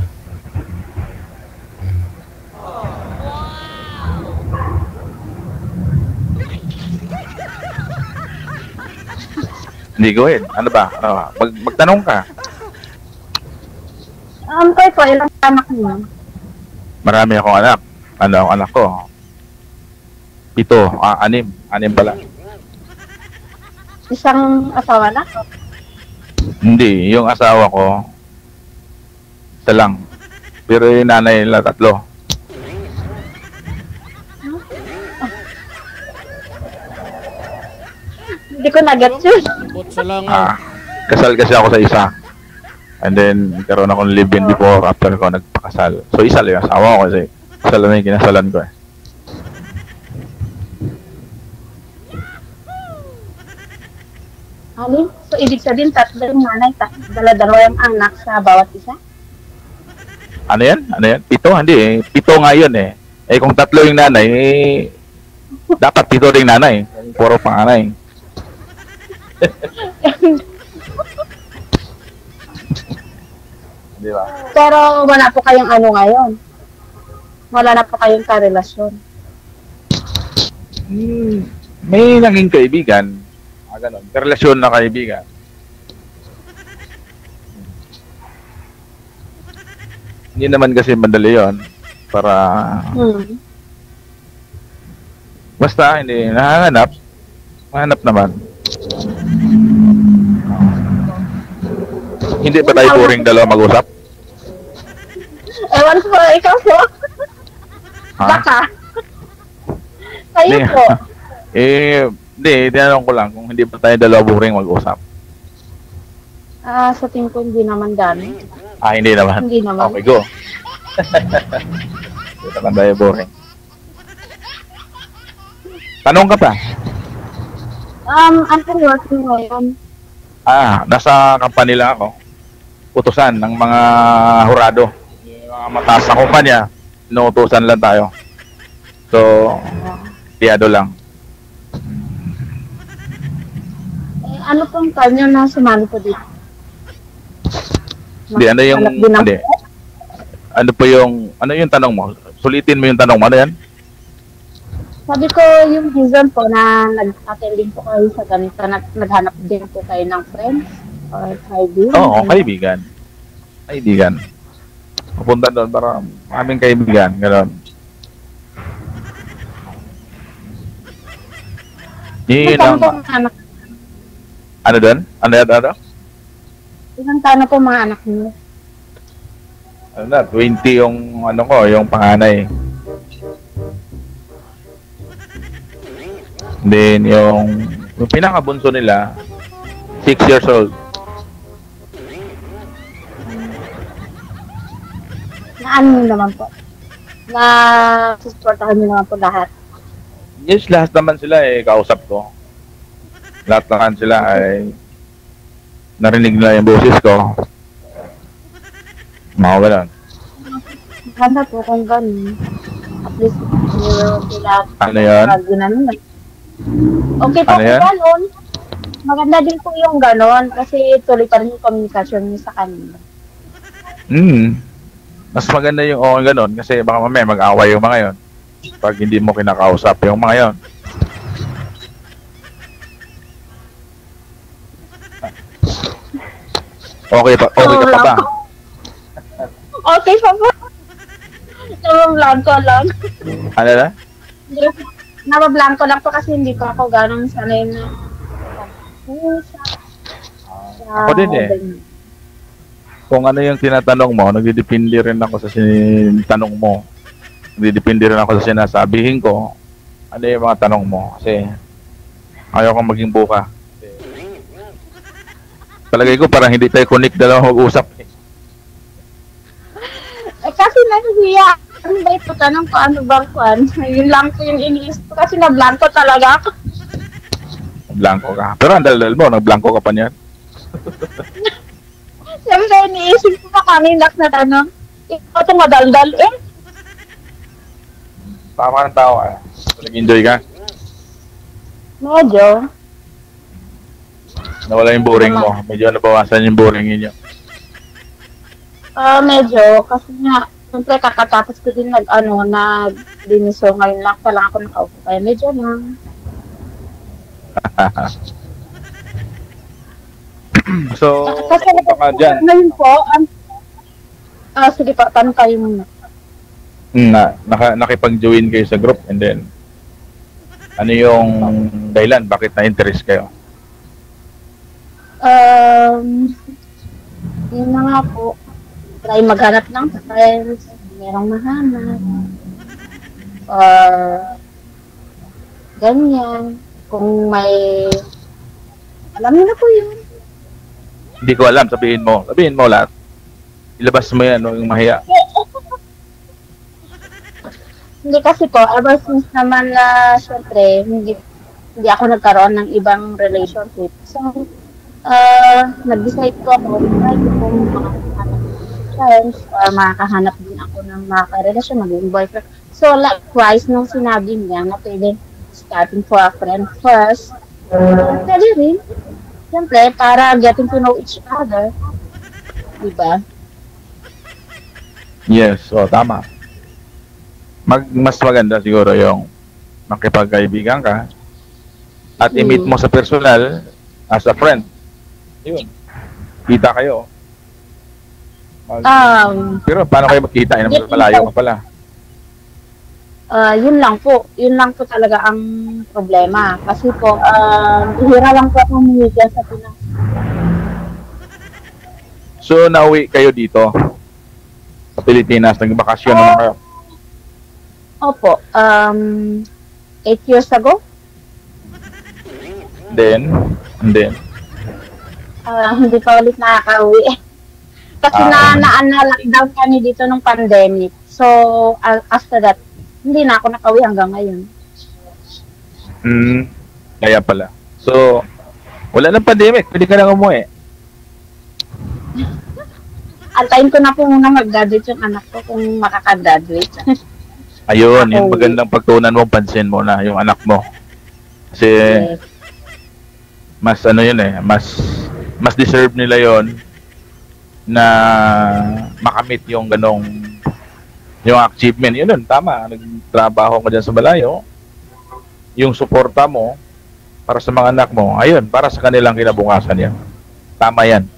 Hindi, go ahead. Ano ba? Magtanong ka. Kayo po, ilang anak niyo? Marami akong anak. Ano ang anak ko? 7, 6 pala. Isang asawa na? Hindi, yung asawa ko, isa lang. Pero yung nanay nila 3. Hindi ko na-get yun. Kasal kasi ako sa isa. And then, karoon ako ng live-in before, after ko nagpakasal. So, isa lang yung asawa ko kasi isa lang yung kinasalan ko eh. So, ibig sabihin, 3 yung nanay, dala-dalawa yung anak sa bawat isa? Ano yan? 7? Hindi eh. 7 nga yun eh. Eh, kung 3 yung nanay, dapat 7 rin nanay. Puro panganay. Di ba? Pero wala po kayong ngayon? Wala na po kayong karelasyon? May naging kaibigan. Ganon. Relasyon na kaibigan. Hindi naman kasi madali yun. Para... Basta hindi nahanap. Mahanap naman. Hindi ba tayo puring dalawa mag-usap? Ewan po, ikaw po. Baka. Kayo po. Hindi, tinanong ko lang kung hindi pa tayo dalawa boring mag-usap. Sa tingin ko hindi naman gano'n. Hindi naman? Hindi naman. Okay, go. Hindi naman tayo boring. Tanong ka pa? I'm working ngayon. Nasa company lang ako. Utusan ng mga hurado. Yung mga mataas na kumpanya, inuutusan lang tayo. So, tiyado lang. Ano pong time nyo na sumali po dito? Hindi, ano yung tanong mo? Sulitin mo yung tanong mo, ano yan? Sabi ko yung reason po na nag-attending po kayo sa ganito, naghanap din po kayo ng friends or kaibigan? Oo, kaibigan. Kaibigan. Pupunta doon para aming kaibigan, gano'n. Yun ang... Ano doon? Ano? Ilang taon na po mga anak niyo? 20 yung yung panganay. Then yung pinakabunso nila 6 years old. Na ano naman po? Na suportahan niyo naman po lahat? Yes, lahat naman sila kausap ko. Lahat naman sila ay narinig nila yung boses ko. Mga ganon. Ganda po kung gano'n. At least, sila... Ano yan? Okay po kung gano'n. maganda din po yung ganon kasi tuloy pa rin yung komunikasyon niyo sa kanila. Mas maganda yung ganon kasi baka mamaya mag-away yung mga yon pag hindi mo kinakausap yung mga yon. Okay ka pa ba? Okay pa ba? Nabablanko lang. Ano na? Nabablanko lang po kasi hindi ko ako ganong sanay na ako din eh. Kung ano yung tinatanong mo, nagdidepende rin ako sa tanong mo. Nagdidepende rin ako sa sinasabihin ko. Ano yung mga tanong mo? Kasi ayaw kong maging buka. Palagay ko parang hindi tayo connect dalawa mag-usap. Kasi nahihiya. Ano ba ito? Tanong ko ano bang kwan? Yun lang po yung iniisip ko kasi na-blanko talaga ako. Blanco ka. Pero ang daldal mo, nag-blanco ka pa niyan. Siyempre, iniisip ko pa kanina na tanong. Ikaw itong madaldal eh. Tama ng tao ka. Nag-enjoy ka. Medyo. Nawala yung boring mo. Medyo nabawasan yung boring niyo. Medyo. Kasi nga, siyempre kakatapos ko din nag-diniso. Ngayon lang pa lang ako nakaupo. Kaya medyo lang. So, kasi baka dyan. Ngayon po, sige pa, tanong kayo muna. Nakipag-join kayo sa group and then ano yung dahilan? Bakit na-interest kayo? Yun na nga po. Try maghanap ng friends. Merong mahanap. Ganyan. Kung may... Alam niyo na po yun. Hindi ko alam. Sabihin mo. Sabihin mo lahat. Ilabas mo yan, yung mahiya. Hindi kasi po, ever since naman na, syempre, hindi ako nagkaroon ng ibang relationship. So, nag-decide ko ako, try ko kung makakahanap ng friends or makakahanap din ako ng makarelasyon, maging boyfriend. So, likewise, nung sinabi niya na pwede starting for a friend first, pwede rin. Siyempre, para getting to know each other. Diba? Yes, tama. Mas maganda siguro yung makipagkaibigan ka at i-meet mo sa personal as a friend. Yun. Kita kayo. Pero paano kayo magkita? Malayo ka pala. Yun lang po. Yun lang po talaga ang problema. Kasi po, bihira lang po akong humigyan sa Pinas. So, nauwi kayo dito sa Pilipinas. Nagbakasyon naman kayo? Opo. 8 years ago. And then? Hindi pa ulit nakaka-uwi. Kasi na-lockdown kami dito nung pandemic. So, after that, hindi na ako nakauwi hanggang ngayon. Kaya pala. So, wala nang pandemic. Pwede ka nang umuwi. Antayin ko na po muna mag-graduate yung anak ko kung makaka-graduate. Ayun, yung magandang pagtuunan mo, pansin mo na yung anak mo. Kasi, mas yun eh, mas deserve nila yon na makamit yung ganong yung achievement. Yun, tama. Nagtrabaho ka dyan sa malayo. Yung suporta mo para sa mga anak mo, ayun, para sa kanilang kinabukasan yan. Tama yan.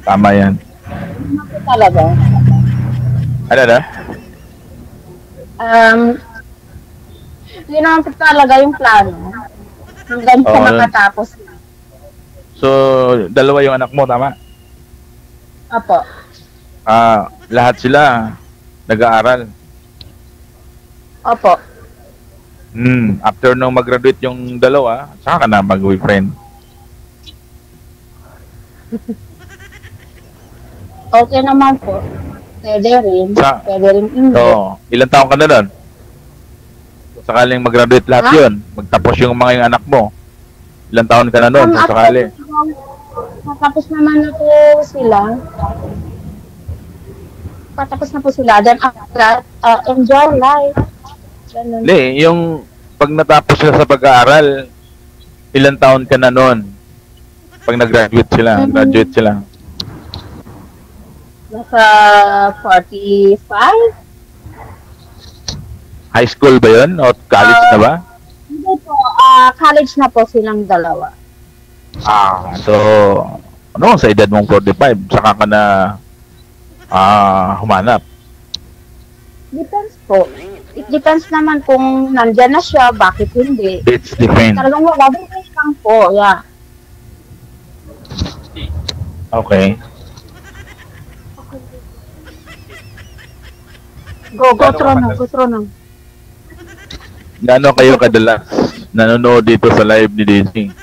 Tama yan. Talaga? Ano na? Yun naman po talaga yung plano. Hanggang sa makatapos. So, dalawa yung anak mo, tama? Apo. Lahat sila nag-aaral. Opo. After nung mag-graduate yung dalawa, saka ka na mag-boyfriend. Okay naman po. Pwede rin. Pwede rin hindi. So, ilang taon ka na doon? Sakaling mag-graduate lahat yun. Magtapos yung mga yung anak mo. Ilang taon ka na doon? Sakali. Patapos naman na po sila. Patapos na po sila. Then after, enjoy life. Hindi, yung pag natapos sila sa pag-aaral, Ilan taon ka na noon? Pag nag-graduate sila, Nasa 45? High school ba yun? O college na ba? Hindi po, college na po silang dalawa. So, ano sa edad mong 45, saka ka na humanap? Depends po. It depends naman kung nandyan na siya, bakit hindi. It's depend. Talagang wala din lang po, yeah. Okay. Go through na. Gaano kayo kadalas nanonood dito sa live ni DJ?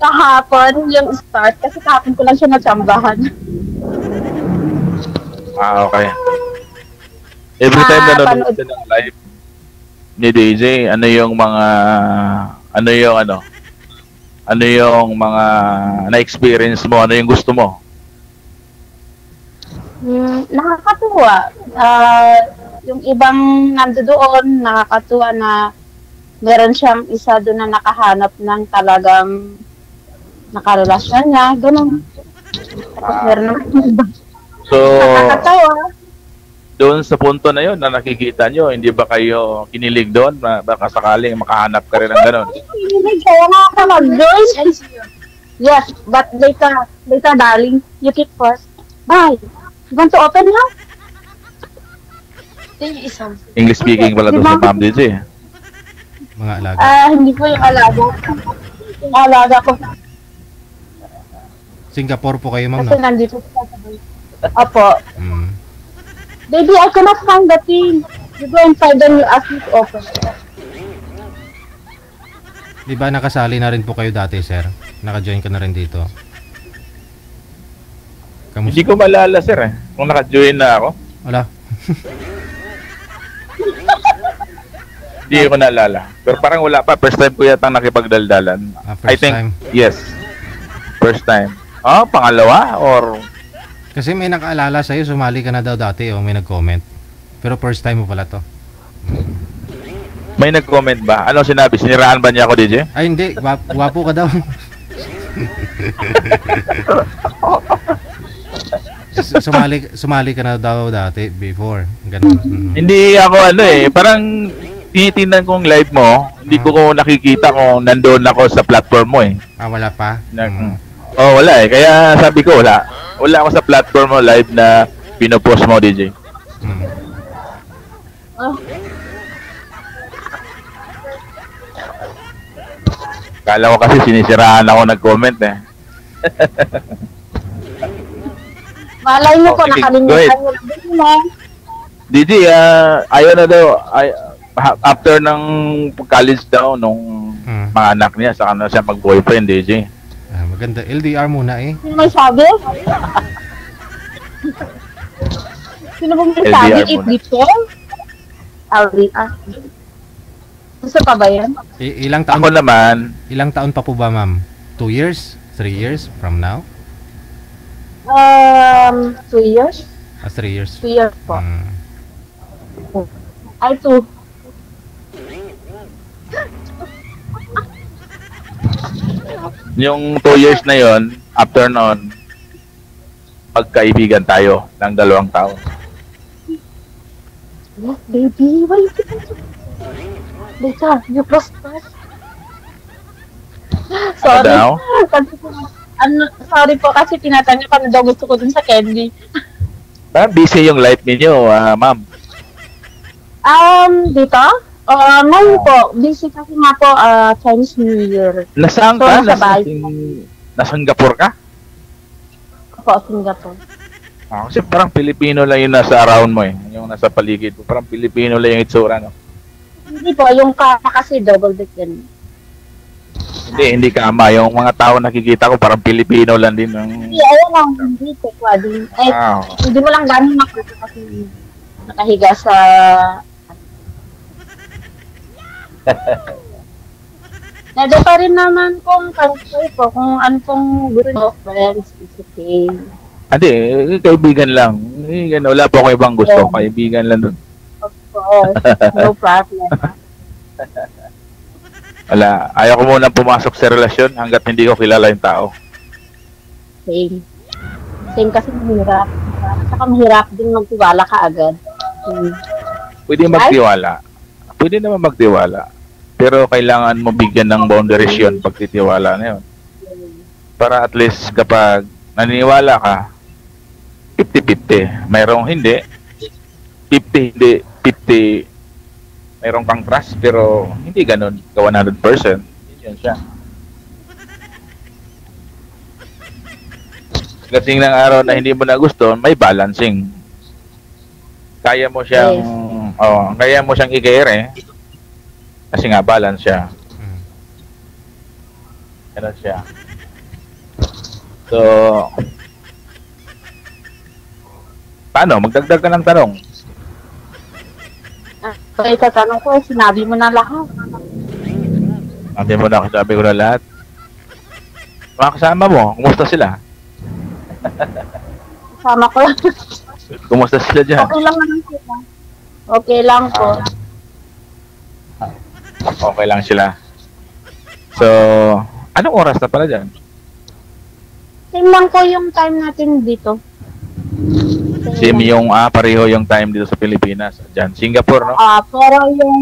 Kahapon yung start, kasi kahapon ko lang siya natsambahan. Okay. Every time na nanonood ka ng live ni DJ, ano yung mga na-experience mo? Ano yung gusto mo? Nakakatuwa. Yung ibang nandoon, nakakatuwa na meron siyang isa doon na nakahanap ng talagang nakarelasyon niya. Ganun. Tapos meron naman iba. So, nakakatawa. Doon sa punto na yun na nakikita nyo, hindi ba kayo kinilig doon? Baka sakaling makahanap ka rin ng gano'n? Kinilig kaya nga mag-join. Yes, but later, darling, you keep first. Bye. You want to open now? English speaking pala doon sa Ma'am DJ. Mga alaga. Hindi po yung alaga. Yung alaga ko. Singapore po kayo, ma'am, Kasi no? nandito sa sabay. Opo. Baby, I cannot find the thing. You go inside and you ask me to open. Di ba nakasali na rin po kayo dati, sir? Naka-join ka na rin dito. Kamusta? Hindi ko malala, sir, eh. Kung naka-join na ako. Wala. Hindi ko naalala. Pero parang wala pa. First time ko yata nakipagdaldalan. I think, time. yes. First time. Pangalawa? Or... Kasi may nakaalala sa'yo, sumali ka na daw dati o may nag-comment. Pero first time mo pala to. May nag-comment ba? Ano sinabi? Siniraan ba niya ako, DJ? Ay hindi, wapo ka daw. sumali ka na daw dati before. Ganun. Hindi ako parang tinitingnan kong live mo, hindi ko nakikita kung nandoon ako sa platform mo eh. Wala pa? Wala eh. Kaya sabi ko wala. Wala ako sa platform mo live na pinopost mo, DJ. Kala ko kasi sinisiraan ako nag-comment eh. Malay mo po, nakalimutan mo na. DJ, ayaw na daw. After ng college daw, nung mga anak niya, saka na siya mag-boyfriend, DJ. Maganda. LDR muna eh. Sino may sabi? Sino bang may sabi? It depends? LDR. Gusto pa ba yan? Ilang taon? Ako naman. Ilang taon pa po ba, ma'am? 2 years? 3 years from now? 2 years? 3 years. 2 years po. Ay, 2. Yung 2 years na yon, after noon, magkaibigan tayo ng 2 taon. Baby, why is it? Lisa, you close first. Sorry. Sorry po kasi tinatanong ko na daw gusto ko dun sa candy. Parang busy yung life ninyo, ma'am. Dito? Ngayon po, busy kasi nga po Chinese New Year. Nasaan ka? Nasa Singapore ka? Po, Singapore. Kasi parang Pilipino lang yung nasa around mo eh. Yung nasa paligid mo. Parang Pilipino lang yung itsura, no? Hindi po, yung kama kasi double deck din. Hindi kama. Yung mga tao nakikita ko parang Pilipino lang din. Hindi, ayun lang. Hindi po, din. Hindi mo lang ganun makita kasi nakahiga sa... Nado pa rin naman kung country po, kung ano pong gusto mo, friends, it's okay. Hindi, kaibigan lang. Wala po akong ibang gusto. Kaibigan lang dun. Of course, no problem. Wala. Ayaw ko muna pumasok sa relasyon hanggat hindi ko kilala yung tao. Same. Same kasi mahirap. Saka mahirap din magtiwala ka agad. Pwede magtiwala. Pwede naman magtiwala. Pero kailangan mo bigyan ng boundaries yun pag titiwala na yun. Para at least kapag naniniwala ka, 50-50. Mayroong hindi. 50 hindi. 50 mayroong kang trust pero hindi ganun ka 100%. Yan siya. Kasing ng araw na hindi mo na gusto, may balancing. Kaya mo siyang kaya mo siyang i-care kasi nga balance siya. Ganun siya. So, paano? Magdagdag ka ng tanong. Okay, tatanong ko, sinabi mo na lahat. Sabi ko na lahat. Mga kasama mo, kumusta sila? Kasama ko lang. Kumusta sila dyan? Okay lang naman sila. Okay lang po. Okay lang sila. So, anong oras na pala dyan? Same lang po yung time natin dito. Same yung, pareho yung time dito sa Pilipinas. Dyan, Singapore, no? Pero yung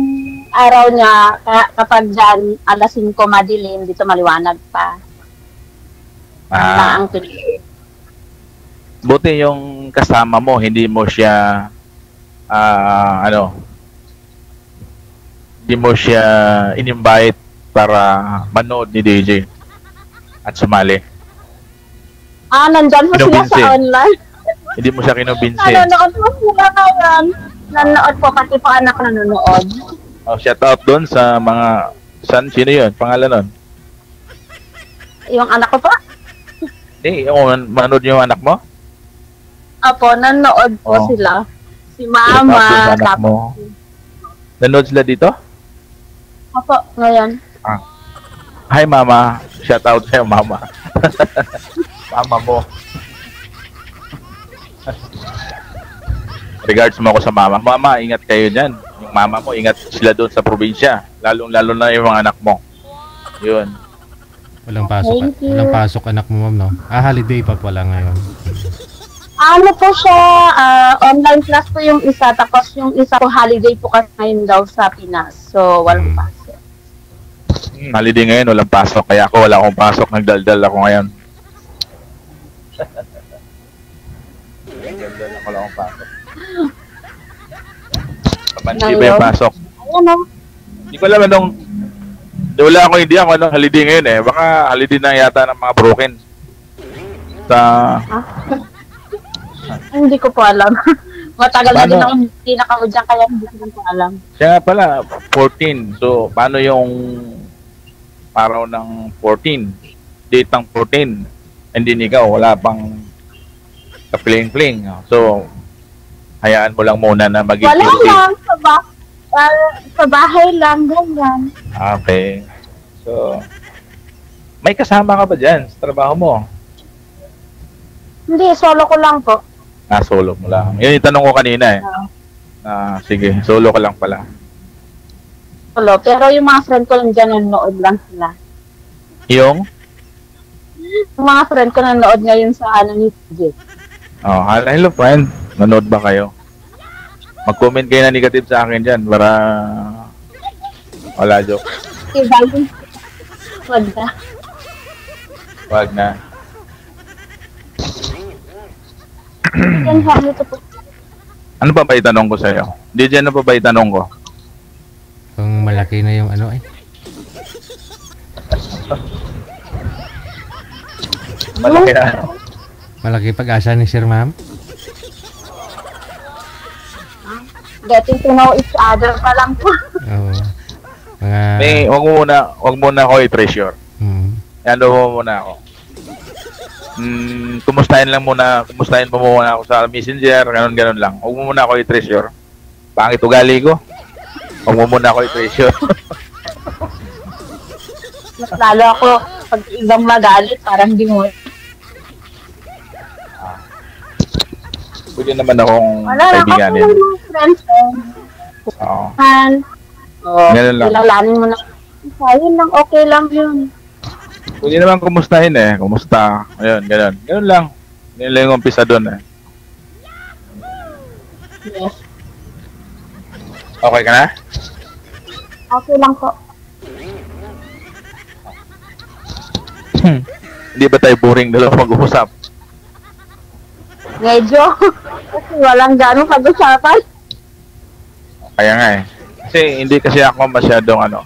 araw niya, kapag dyan, alas 5 madilim, dito maliwanag pa. Ang buti yung kasama mo, hindi mo siya, hindi mo siya in-invite para manood ni DJ at sumali. Nandyan mo sila sa online. Hindi mo siya kinumbinsi. Nanonood po sila ngayon. Nanonood po, pati po anak nanonood. Shout out doon sa mga, sino yun? Pangalan nun? Yung anak ko po? Hindi, yung manood yung anak mo? Apo, nanonood po sila. Si Mama. Anak mo. Nanood sila dito? Apo, ngayon. Hi Mama. Shout out sa'yo Mama. Mama mo. Regards mo ako sa mama. Mama, ingat kayo dyan. Yung mama mo, ingat sila doon sa probinsya. Lalong-lalo na yung mga anak mo. Yun. Walang pasok anak mo, ma'am, no? Holiday pa pala ngayon. Ano po siya, online class po yung isa, tapos yung isa po holiday po kasi ngayon daw sa Pinas. So, walang pasok. Holiday ngayon, walang pasok. Kaya ako wala akong pasok. Nagdaldal ako ngayon. Nagdaldal ako, wala akong pasok. Papansi ba yung pasok? Ano? Hindi ko alam anong... Wala ako hindi ako anong holiday ngayon eh. Baka holiday na yata ng mga broken. Hindi ko po alam. Matagal na din ako hindi naka-udyan kaya hindi ko alam. Siya nga pala, 14. So, paano yung araw ng 14? Date ng 14? Hindi ikaw, wala pang kapiling-piling. So, hayaan mo lang muna na maging wala lang, sa bahay lang, ganyan. Okay. So, may kasama ka ba dyan sa trabaho mo? Hindi, solo ko lang po. Solo mo lang. Yun yung tanong ko kanina eh. Sige, solo ka lang pala. Solo, pero yung mga friend ko lang dyan, nanonood lang sila. Yung mga friend ko nanonood ngayon sa ni TJ. Hello friend. Nanood ba kayo? Mag-comment kayo na negative sa akin dyan para wala joke. Wag na. Ano pa ba itanong ko sa'yo? DJ, ano pa ba itanong ko? Kung malaki na yung ano eh. Malaki na. Malaki pag-asa ni Sir Ma'am? Getting to know each other pa lang po. Oo. Wag muna ako i-treasure. Ano mo muna ako. Kumustahin mo muna ako sa Messenger, ganun lang. Huwag mo muna ako i-treasure. Pangit ugali ko. Huwag mo muna ako i-treasure. Mas lalo ako, pag ibang magalit, parang di mo. Pwede naman akong kaibiganin. Wala, ako friends. Oo. Ganun lang. Ilalanin mo na. Yun lang, okay lang yun. Pwede naman kumustahin eh. Kumusta? Ayun, ganun. Ganun lang. Ganun lang yung umpisa doon eh. Yes. Okay ka na? Okay lang po. Hindi ba tayo boring dalawa mag-uusap? Medyo. Kasi walang gano'ng pag-usapan. Kaya nga eh. Kasi hindi kasi ako masyadong ano,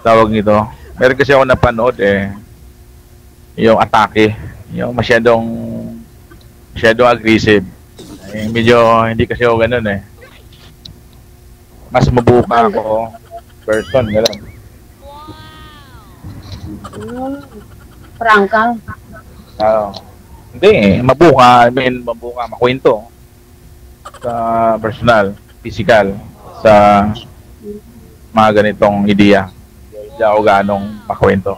tawag nito. Meron kasi ako napanood eh, yung atake. Yung masyadong aggressive. Eh, medyo hindi kasi ako ganun eh. Mas mabuka ako person, gano'n. Prangkang. Hindi eh, mabuka, makwento. Sa personal, physical, sa mga ganitong ideya. Hindi ako ganong makwento.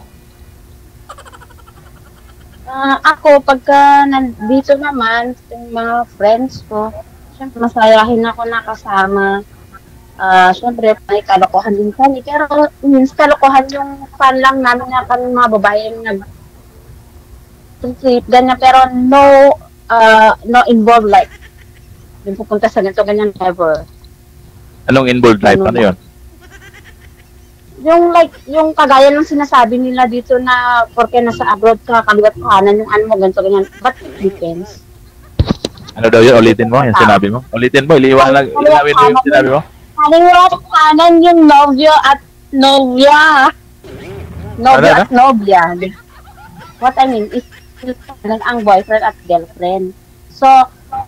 Ako, pagka nandito naman, yung mga friends ko, syempre masayahin ako nakasama. Syempre, may kalokohan din kami. Pero, minsan kalokohan yung fan lang namin na kami mga babae yung nag-trip, ganyan. Pero, no involved like, yung pupunta sa ganito, ganyan, never. Anong involved life? Ano yun? Yung like, yung kagaya ng sinasabi nila dito na porque nasa abroad ka, kaliwat kanan, yung ano mo, ganito, ganyan. But it depends. Ano daw yun? Ulitin mo yung sinabi mo? Ulitin mo, iliwanag mo yung sinabi mo? Kaliwat kanan yung novio at novia. Novio at novia. What I mean is, ang boyfriend at girlfriend. So,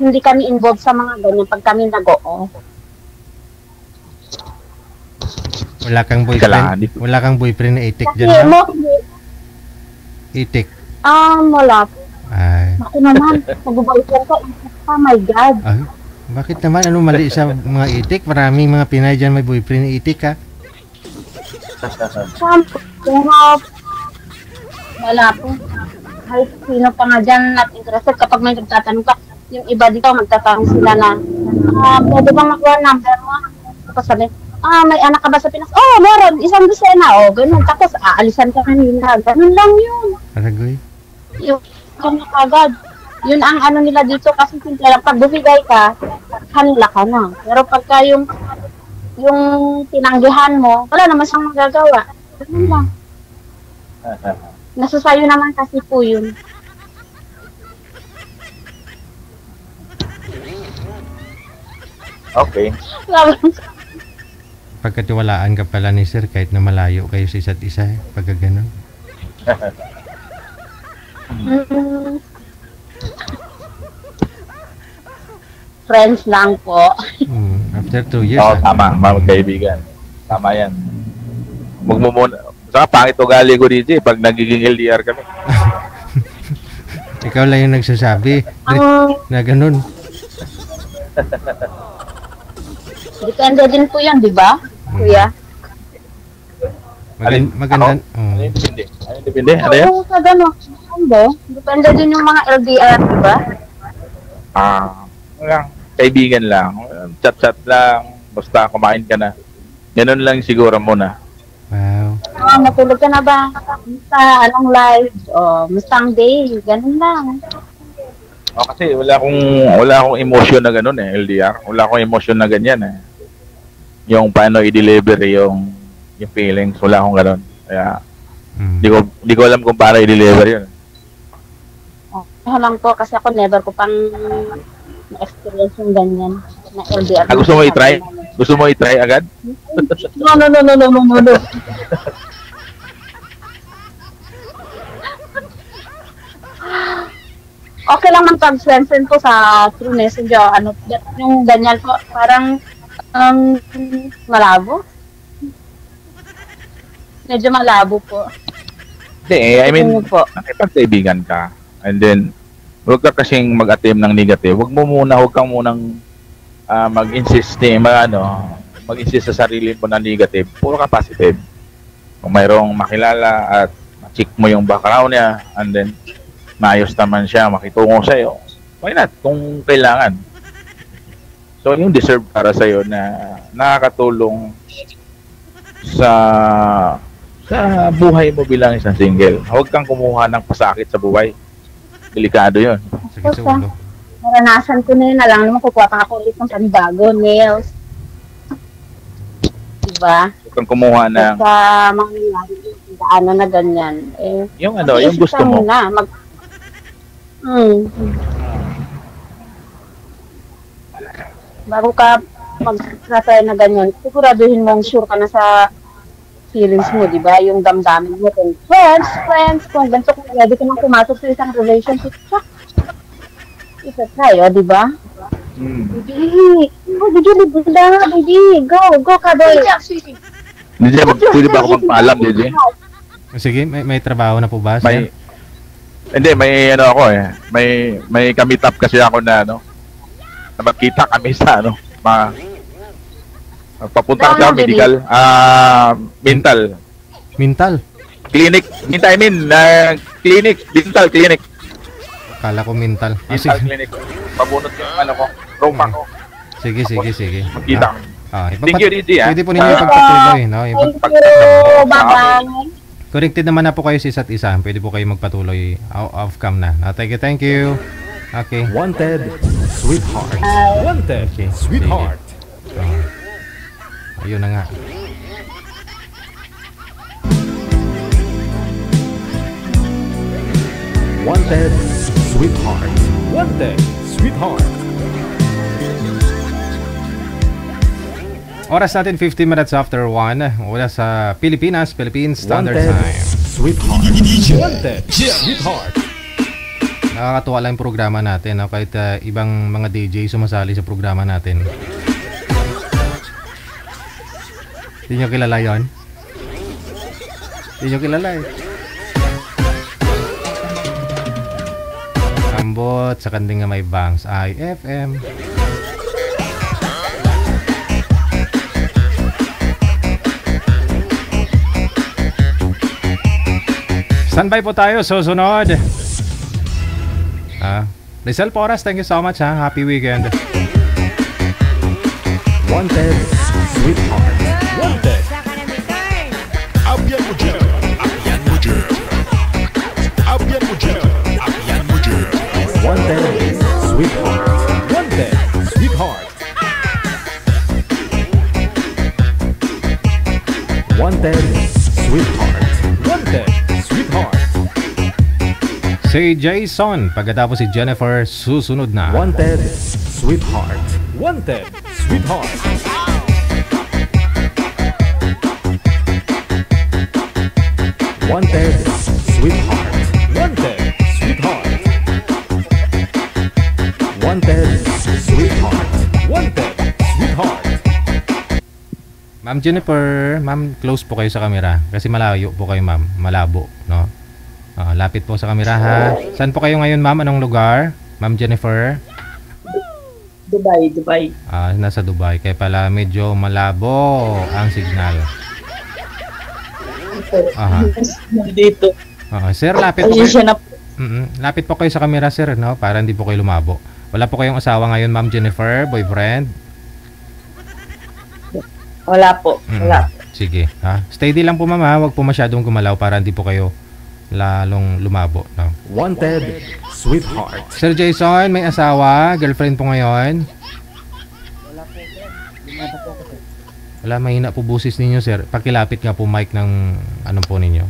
hindi kami involved sa mga ganyan pag kami nag-oo. Wala kang boyfriend? Wala kang boyfriend na itik dyan? Kasi mo, itik? Wala po. Ay. Ako naman, mag-boyfriend ka, oh my God. Ay, bakit naman? Ano mali sa mga itik? Maraming mga Pinay dyan may boyfriend na itik ha? Wala po. Kahit sino pa nga dyan not interested kapag may nagtatanong ka, yung iba dito magtatanong sila na, pwede bang makuha number mo? Tapos sabi, may anak ka ba sa Pinas? Oh, meron, isang dosena. Oh, ganun. Tapos, aalisan ka kanina. Ganun lang yun. Aragoy? Yung agad. Yun ang ano nila dito kasi simple lang. Pag bumigay ka, kanila ka na. Pero pagka yung tinanggihan mo, wala naman siyang magagawa. Ganun lang. Nasa sayo naman kasi po yun. Okay. Pagkatiwalaan ka pala ni Sir kahit na malayo kayo sa isa't isa eh, pagka ganun. Friends lang po. After 2 years. Oo, tama, mga kaibigan. Tama yan. Huwag mo muna. Saka pangit ugali ko dito pag nagiging LDR kami. Ikaw lang yung nagsasabi na ganun. Depende din po yan, di ba, Kuya? Maganda. Ano yung depende? Ano yung depende? Ano yan? Oo, sa gano'n. Depende din yung mga LDR, di ba? Lang. Kaibigan lang. Chat-chat lang. Basta kumain ka na. Ganun lang siguro muna. Wow. Matulog ka na ba? Musta? Anong live? Mustang day? Ganun lang. Kasi wala akong emotion na ganun eh, LDR. Wala akong emotion na ganyan eh. Yung paano i-deliver yung feelings, wala akong ganun. Kaya di ko alam kung paano i-deliver yun. Lang po kasi ako never ko pang na-experience yung ganyan na LDR. Gusto mo i-try? Gusto mo i-try agad? No. Okay lang man pag-send po sa through messenger, yung ganyan po, parang malabo. Medyo malabo po. Hindi, I mean, nakipagkaibigan ka, and then, huwag ka kasing mag-attempt ng negative. Huwag kang munang mag-insist mag-insist sa sarili mo na negative. Puro ka positive. Kung mayroong makilala at ma-check mo yung background niya, and then, maayos naman siya, makitungo sa'yo, why not? Kung kailangan. So, yung deserve para sa'yo na nakakatulong sa buhay mo bilang isang single. Huwag kang kumuha ng pasakit sa buhay. Delikado 'yon. Sige sa ulo. Naranasan ko na yun. Alam naman, kukuha pa ako ulit ng panibago, nails. Diba? Huwag kang kumuha ng... Sa mga nangyari, ano na ganyan. Eh, yung yung gusto mo. Na, bago ka mag-try na ganyan, siguraduhin mong sure ka na sa feelings mo, di ba? Yung damdamin mo. Kung friends, kung ganito kung ready ka nang pumasok sa isang relationship, isa tayo, di ba? Baby, go, kaboy. Hindi, pwede ba ako magpaalam, Didi? Sige, may trabaho na po ba? Hindi, may ano ako eh. May kamit up kasi ako na na magkita kami sa papunta kasi ako medical, mental clinic, clinic, dental clinic. Kala ko mental. Dental clinic. Pabunot yung ko, ropa ko. Sige. Magkita kami. Thank you, Didi. Pwede po ninyo pagpatuloy, no? Bye-bye. Connected naman na po kayo sa isa't isa. Pwede po kayo magpatuloy off cam na. Thank you. Okay. Wanted, sweetheart. Wanted, sweetheart. Ayun na nga. Wanted, sweetheart. Wanted, sweetheart. Oras natin 15 minutes after 1. Oras sa Philippine Standard Wanted, Time. Sweetheart. Wanted, sweetheart. Nakakatuwa lang yung programa natin, no? Kahit ibang mga DJ sumasali sa programa natin. Hindi nyo kilala yun? Hindi nyo kilala eh. Ambot, sa kanding nga may bangs, IFM. Standby po tayo, susunod. Rizal Porras, thank you so much ha. Happy weekend. Wanted, sweetheart. Wanted. Abyan mo dyan. Abyan mo dyan. Abyan mo dyan. Abyan mo dyan. Wanted, sweetheart. Wanted, sweetheart. Wanted, sweetheart. Wanted, sweetheart. Si Jason, pagkatapos si Jennifer, susunod na. Wanted, sweetheart. Wanted, sweetheart. Wanted, sweetheart. Wanted, sweetheart. Wanted, sweetheart. Wanted, sweetheart. Ma'am Jennifer, ma'am, close po kayo sa camera. Kasi malayo po kayo, ma'am. Malabo, no? Lapit po sa camera, ha? Saan po kayo ngayon, ma'am? Anong lugar? Ma'am Jennifer? Dubai. Nasa Dubai. Kaya pala medyo malabo ang signal. Dito. Sir, lapit po kayo. Lapit po kayo sa camera, sir, no? Para hindi po kayo lumabo. Wala po kayong asawa ngayon, ma'am Jennifer? Boyfriend? Wala po. Wala. Sige, ha? Steady lang po, ma'am, ha? Huwag po masyadong gumalaw para hindi po kayo lalong lumabo, no? Wanted, sweetheart. Sir Jason, may asawa, girlfriend po ngayon? Wala po, sir. Wala, mahina po busis ninyo, sir. Pakilapit nga po mic ng anong po ninyo.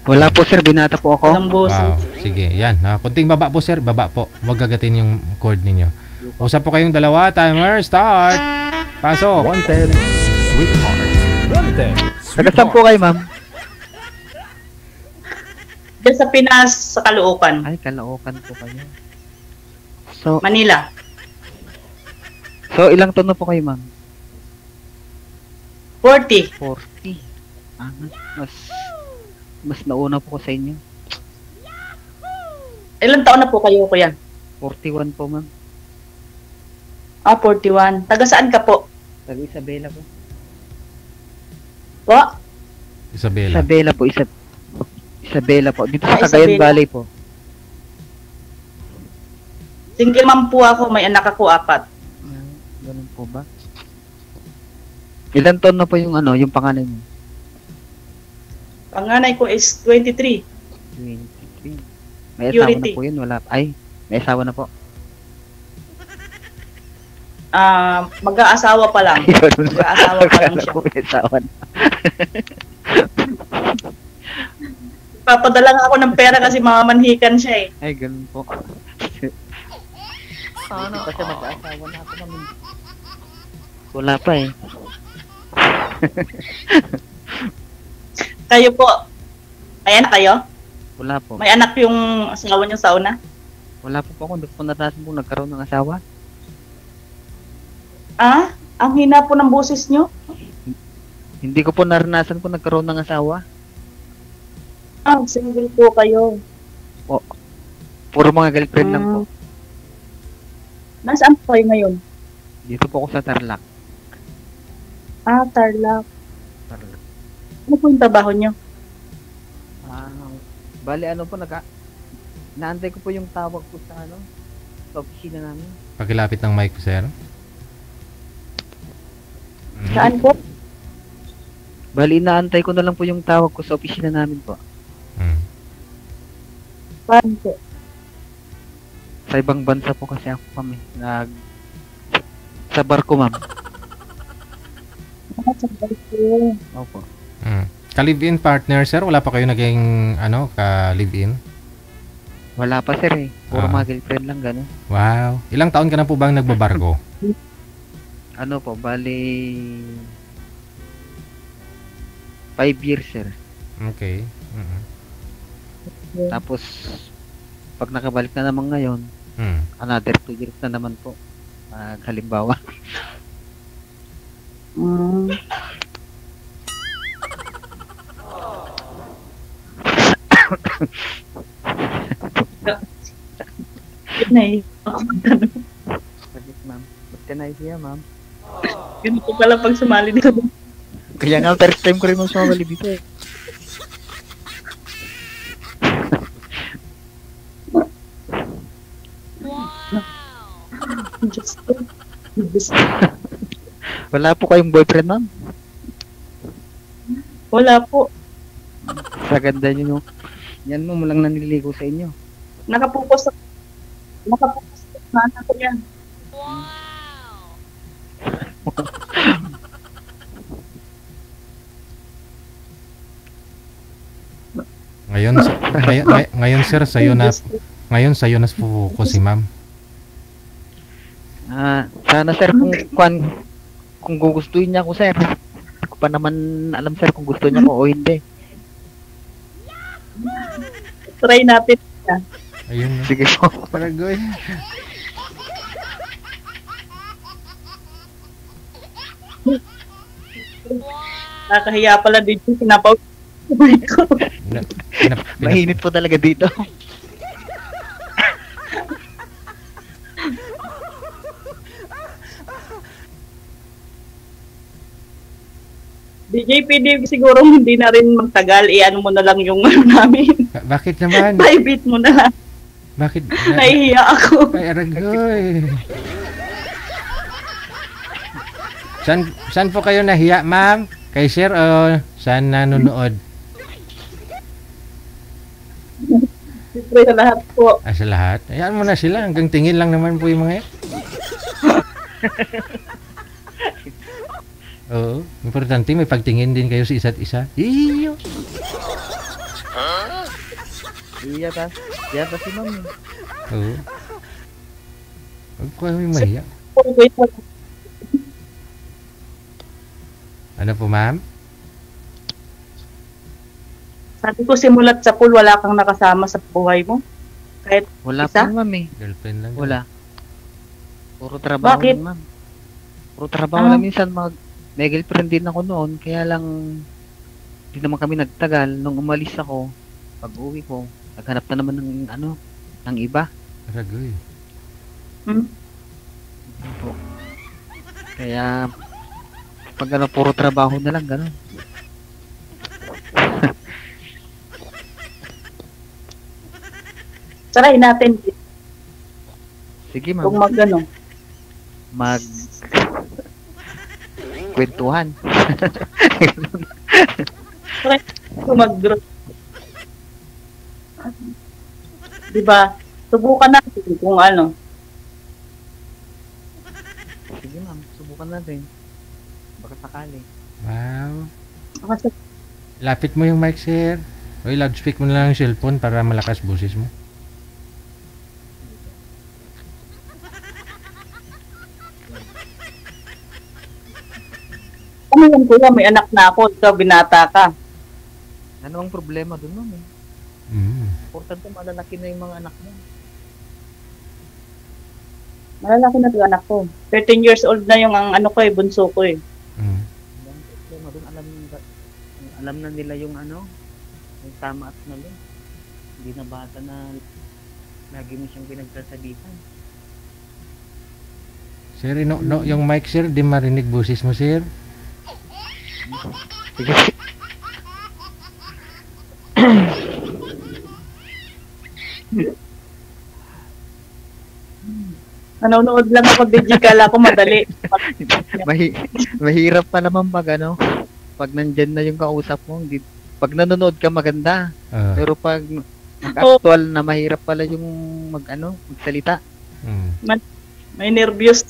Wala po, sir. Binata po ako. Wow. Sige, yan. Kunting baba po, sir. Baba po. Huwag gagatin yung cord ninyo. Usap po kayong dalawa. Timer, start. Pasok. Wanted, sweetheart. Wanted, sweetheart. Saan po kayo, ma'am? Diyan sa Pinas, sa Caloocan. Ay, Caloocan po kayo. Manila. So, ilang taon na po kayo, ma'am? 40. Mas nauna po ko sa inyo. Ilang taon na po kayo, kuya? 41 po, ma'am. 41. Taga saan ka po? Taga Isabela po. Po? Isabela po. Isabela po. Dito sa Cagayan Valley po. Single mom po ako. May anak ako 4. Ganun po ba? Ilan taon na po yung ano, yung panganay mo? Panganay ko is 23. 23. May asawa Purity. na po yun, wala. Ay, may asawa na po. Mag-aasawa pa lang. Mag-aasawa pa lang siya. May asawa na. Papadala nga ako ng pera kasi mamamanhikan siya eh. Ay, ganun po. Ano? Kasi mag-aasawa na ako namin. Wala pa eh. Kayo po, may anak kayo? Wala po. May anak yung asawa niyo sa una? Wala po ako. Hindi po naranasan po nagkaroon ng asawa. Ah? Ang hina po ng boses niyo? Hindi ko po naranasan po nagkaroon ng asawa. Ah, single po kayo. Po. Puro mga girlfriend lang po. Nasaan po kayo ngayon? Dito po ako sa Tarlac. Ah, Tarlac. Tarlac. Ano po yung trabaho niyo? Bali ano po, naantay ko po yung tawag po sa ano, sa opisina namin. Pakilapit ng mic po, sir. Saan po? Bali, inaantay ko na lang po yung tawag ko sa opisina namin po. Saan po? Sa ibang bansa po kasi ako kami. Sa barko, ma'am. Sa barko. Opo. Ka-live-in partner, sir? Wala pa kayo naging, ka-live-in? Wala pa, sir eh. Puro mga girlfriend lang, gano'n. Wow. Ilang taon ka na po bang nagbabarko? Ano po, bali 5 years, sir. Okay. Tapos, pag nakabalik na naman ngayon, another 2 years na naman po. Halimbawa. Bakit, ma'am? Ba't ka naisiya, ma'am? Ganito pala pag sumali dito. Kaya nga, first time ko rin mong sumali dito eh. Wala po kayong boyfriend, ma'am? Wala po. Sa ganda nyo, yan mo lang naniligo sa inyo. Nakapokus na anak ko yan. Ngayon sir, sa'yo na focus si ma'am. Sana sir kung gugustuhin niya ako, sir. Hindi ko pa naman alam, sir, kung gusto niya ko o hindi. Try natin. Ayun. Sige po. Paragoy. Nakahiya pala dito. Pinapaw ko. Mainit po talaga dito. DJ, pwede siguro hindi na rin magtagal. Ano mo na lang yung namin. Bakit naman? Private mo na lang. Bakit? Nahihiya ako. Ay, aragoy. Saan po kayo nahiya, ma'am? Kay sir o saan nanonood? Siyempre sa lahat po. Sa lahat? Ayan mo na sila. Hanggang tingin lang naman po yung mga yan. Oo. Importante, may pagtingin din kayo sa isa't isa. Iyo! Iya ta si ma'am. Oo. Huwag ko kami mahiya. Ano po, ma'am? Sabi ko, simulat sa pool, wala kang nakasama sa buhay mo. Kahit wala isa? pa, ma'am eh. Girlfriend lang. Wala. Puro trabaho. Bakit? Lang, ma'am. Puro trabaho lang minsan. May girlfriend din ako noon. Kaya lang, hindi naman kami nagtagal. Nung umalis ako, pag uwi ko, naghanap na naman ng iba. Ragoy. Kaya, pag puro trabaho na lang, gano'n. Try natin. Sige, ma'am. Kung mag-ano. kwentuhan. Mag-draw. Diba? Subukan natin kung ano. Sige ma'am, subukan natin. Baka sakali. Wow. Lapit mo yung mic, sir. O loudspeak mo na lang yung cellphone para malakas boses mo. Ano yan kuya, may anak na ako, ikaw binata ka. Ano ang problema dun ma'am eh? Importante malalaki na yung mga anak mo. Malalaki na yung anak ko. 13 years old na yung ang ano ko eh, bunso ko eh. Ang problema dun, alam na nila yung ano, yung tama at mali. Hindi na bata na lagi mo siyang pinagsasabitan. Sir, no, yung mic, sir, di marinig boses mo, sir. Sige. Nanonood lang ako, digital ako, madali. Mahirap pa naman pag ano, pag nandyan na yung kausap mo, pag nanonood ka maganda. Pero pag actual na mahirap pala yung magsalita. May nervyos.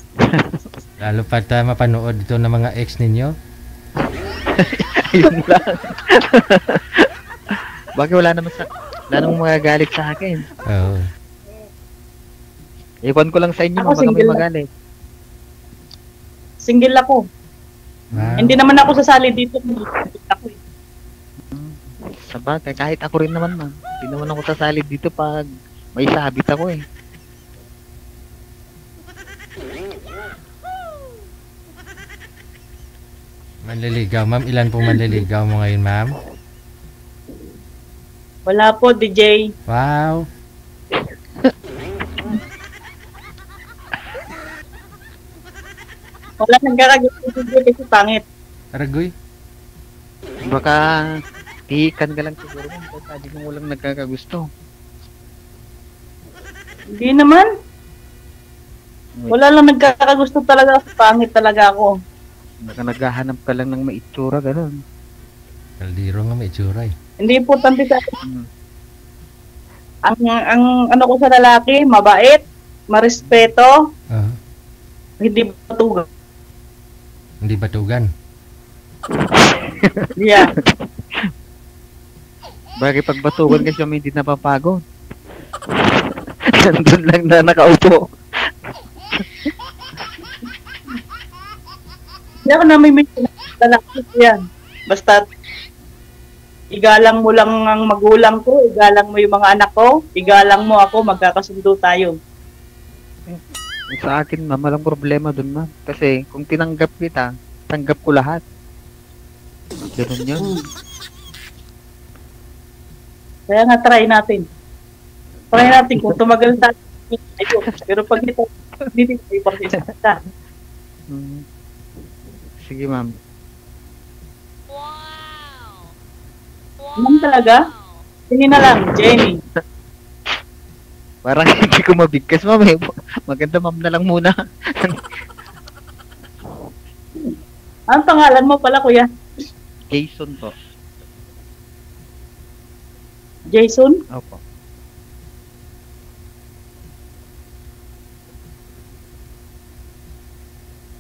Lalo pa mapanood ito ng mga ex ninyo. Ayun lang. Bakit wala namang magagalit sa akin? Oo. Iwan ko lang sa inyo, baka may magalit. Single ako. Wow. Hindi naman ako sasali dito. Ako eh. Sabagay, kahit ako rin naman ma'am. Hindi naman ako sasali dito pag may sabit ako eh. Manliligaw, ma'am. Ilan po manliligaw mo ngayon, ma'am? Wala po, DJ. Wow. Wala nagkakagusto DJ kasi pangit. Aragoy? Baka tihikan ka lang siguro ma'am. Kaya sabi mo walang nagkakagusto. Hindi naman. Wala lang nagkakagusto talaga. Pangit talaga ako. Baka naghahanap ka lang ng maitsura, gano'n. Kaldiro nga may itsura eh. Hindi importante sa akin. Ang ano ko sa lalaki, mabait, marespeto, hindi batugan. Hindi batugan? Yeah. Bakit pag batugan kasi hindi napapagod? Nandun lang na nakaupo. Hindi ako namin lalaki yan. Basta igalang mo lang ang magulang ko, igalang mo yung mga anak ko, igalang mo ako, magkakasundo tayo. Sa akin, ma'am, walang problema dun, ma'am. Kasi kung tinanggap kita, tanggap ko lahat. Ganun yun. Kaya nga, try natin. Try natin kung tumagal tayo. Pero pag dito, hindi tayo pag-isa. Sige, ma'am. Ma'am talaga? Hindi na lang, Jenny. Parang hindi ko mabigkas, ma'am. Maganda, ma'am na lang muna. Ang pangalan mo pala, kuya? Jason po. Jason? Opo.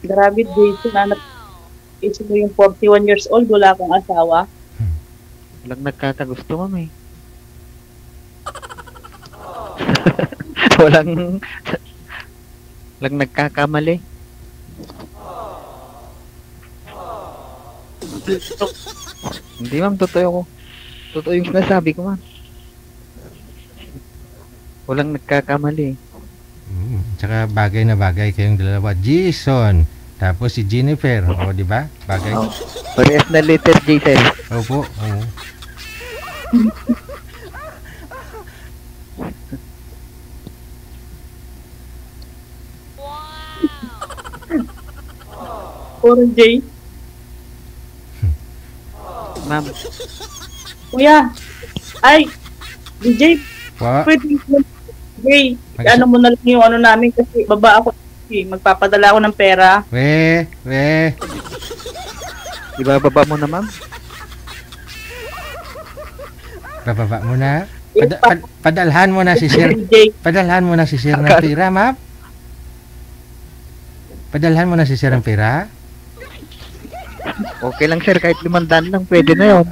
Grabe, Jason. Isip mo yung 41 years old, wala kang asawa. Walang nagkakagusto, ma'am eh. walang nagkakamali. Hindi, ma'am, totoo ako. Totoo yung sinasabi ko, ma'am. Walang nagkakamali. Tsaka bagay na bagay kayong dalawa. Jason, tapos si Jennifer, o di ba? Bagay. Parehas na letter Jason. Opo, oo. Puro J. Ma'am. Kuya. Ay, DJ. Pwede DJ. Ano mo na lang yung ano namin kasi baba ako. Magpapadala ako ng pera. Ibababa mo na, ma'am. Bababa mo na. Padalhan mo na si Sir. Padalhan mo na si Sir ng pera, ma'am. Padalhan mo na si Sir ng pera. Okay lang, sir. Kahit 500 lang, pwede na yun.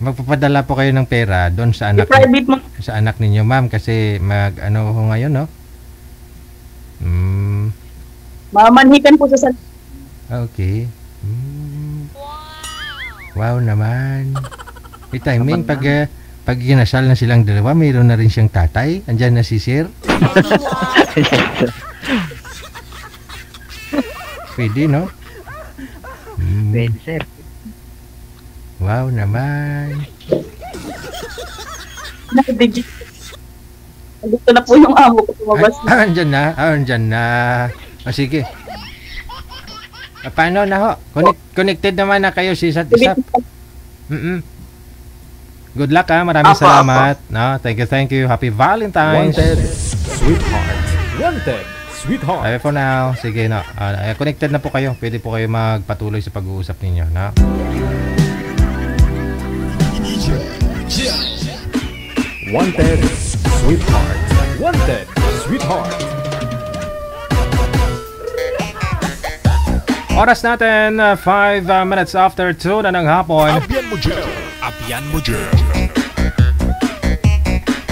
Magpapadala po kayo ng pera doon sa anak sa anak ninyo, ma'am, kasi mag-ano ho ngayon, no? Mamanhikan po sa Okay. Wow naman. May timing pag ginasal na silang dalawa, mayroon na rin siyang tatay. Andyan na si Sir. Pwede, no? Pwede, sir. Wow naman. Dito na po yung amo ko tumabas. Andyan na. O sige. Paano na ho? Connected naman na kayo sa isa't isa. Good luck, ha. Maraming salamat. No, thank you. Happy Valentine's. Wanted, sweetheart. Wanted, sweetheart. Okay, for now. Sige, no. Connected na po kayo. Pwede po kayo magpatuloy sa pag-uusap ninyo, no? Wanted, sweetheart. Wanted, sweetheart. Oras natin, 5 minutes after 2 na ng hapon. Abyan mo dyan. Abyan mo dyan.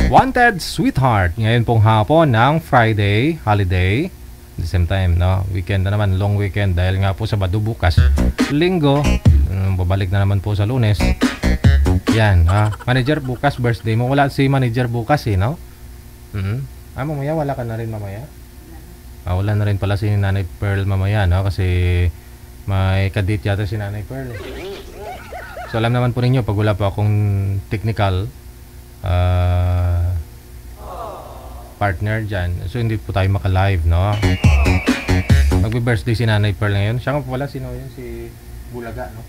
Wanted Sweetheart. Ngayon pong hapon ng Friday, holiday. At the same time, no? Weekend na naman, long weekend. Dahil nga po Sabado bukas, Linggo, babalik na naman po sa Lunes. Yan, manager bukas, birthday mo. Wala si manager bukas, no? Mamaya, wala ka na rin mamaya? Wala na rin pala si Nanay Pearl mamaya, no? Kasi may kadate yata si Nanay Pearl. So alam naman po ninyo, pag wala pa akong technical partner dyan, so hindi po tayo maka-live, no? Magbe-birthday si Nanay Pearl ngayon. Siya nga po pala, sino yun? Si Bulaga, no?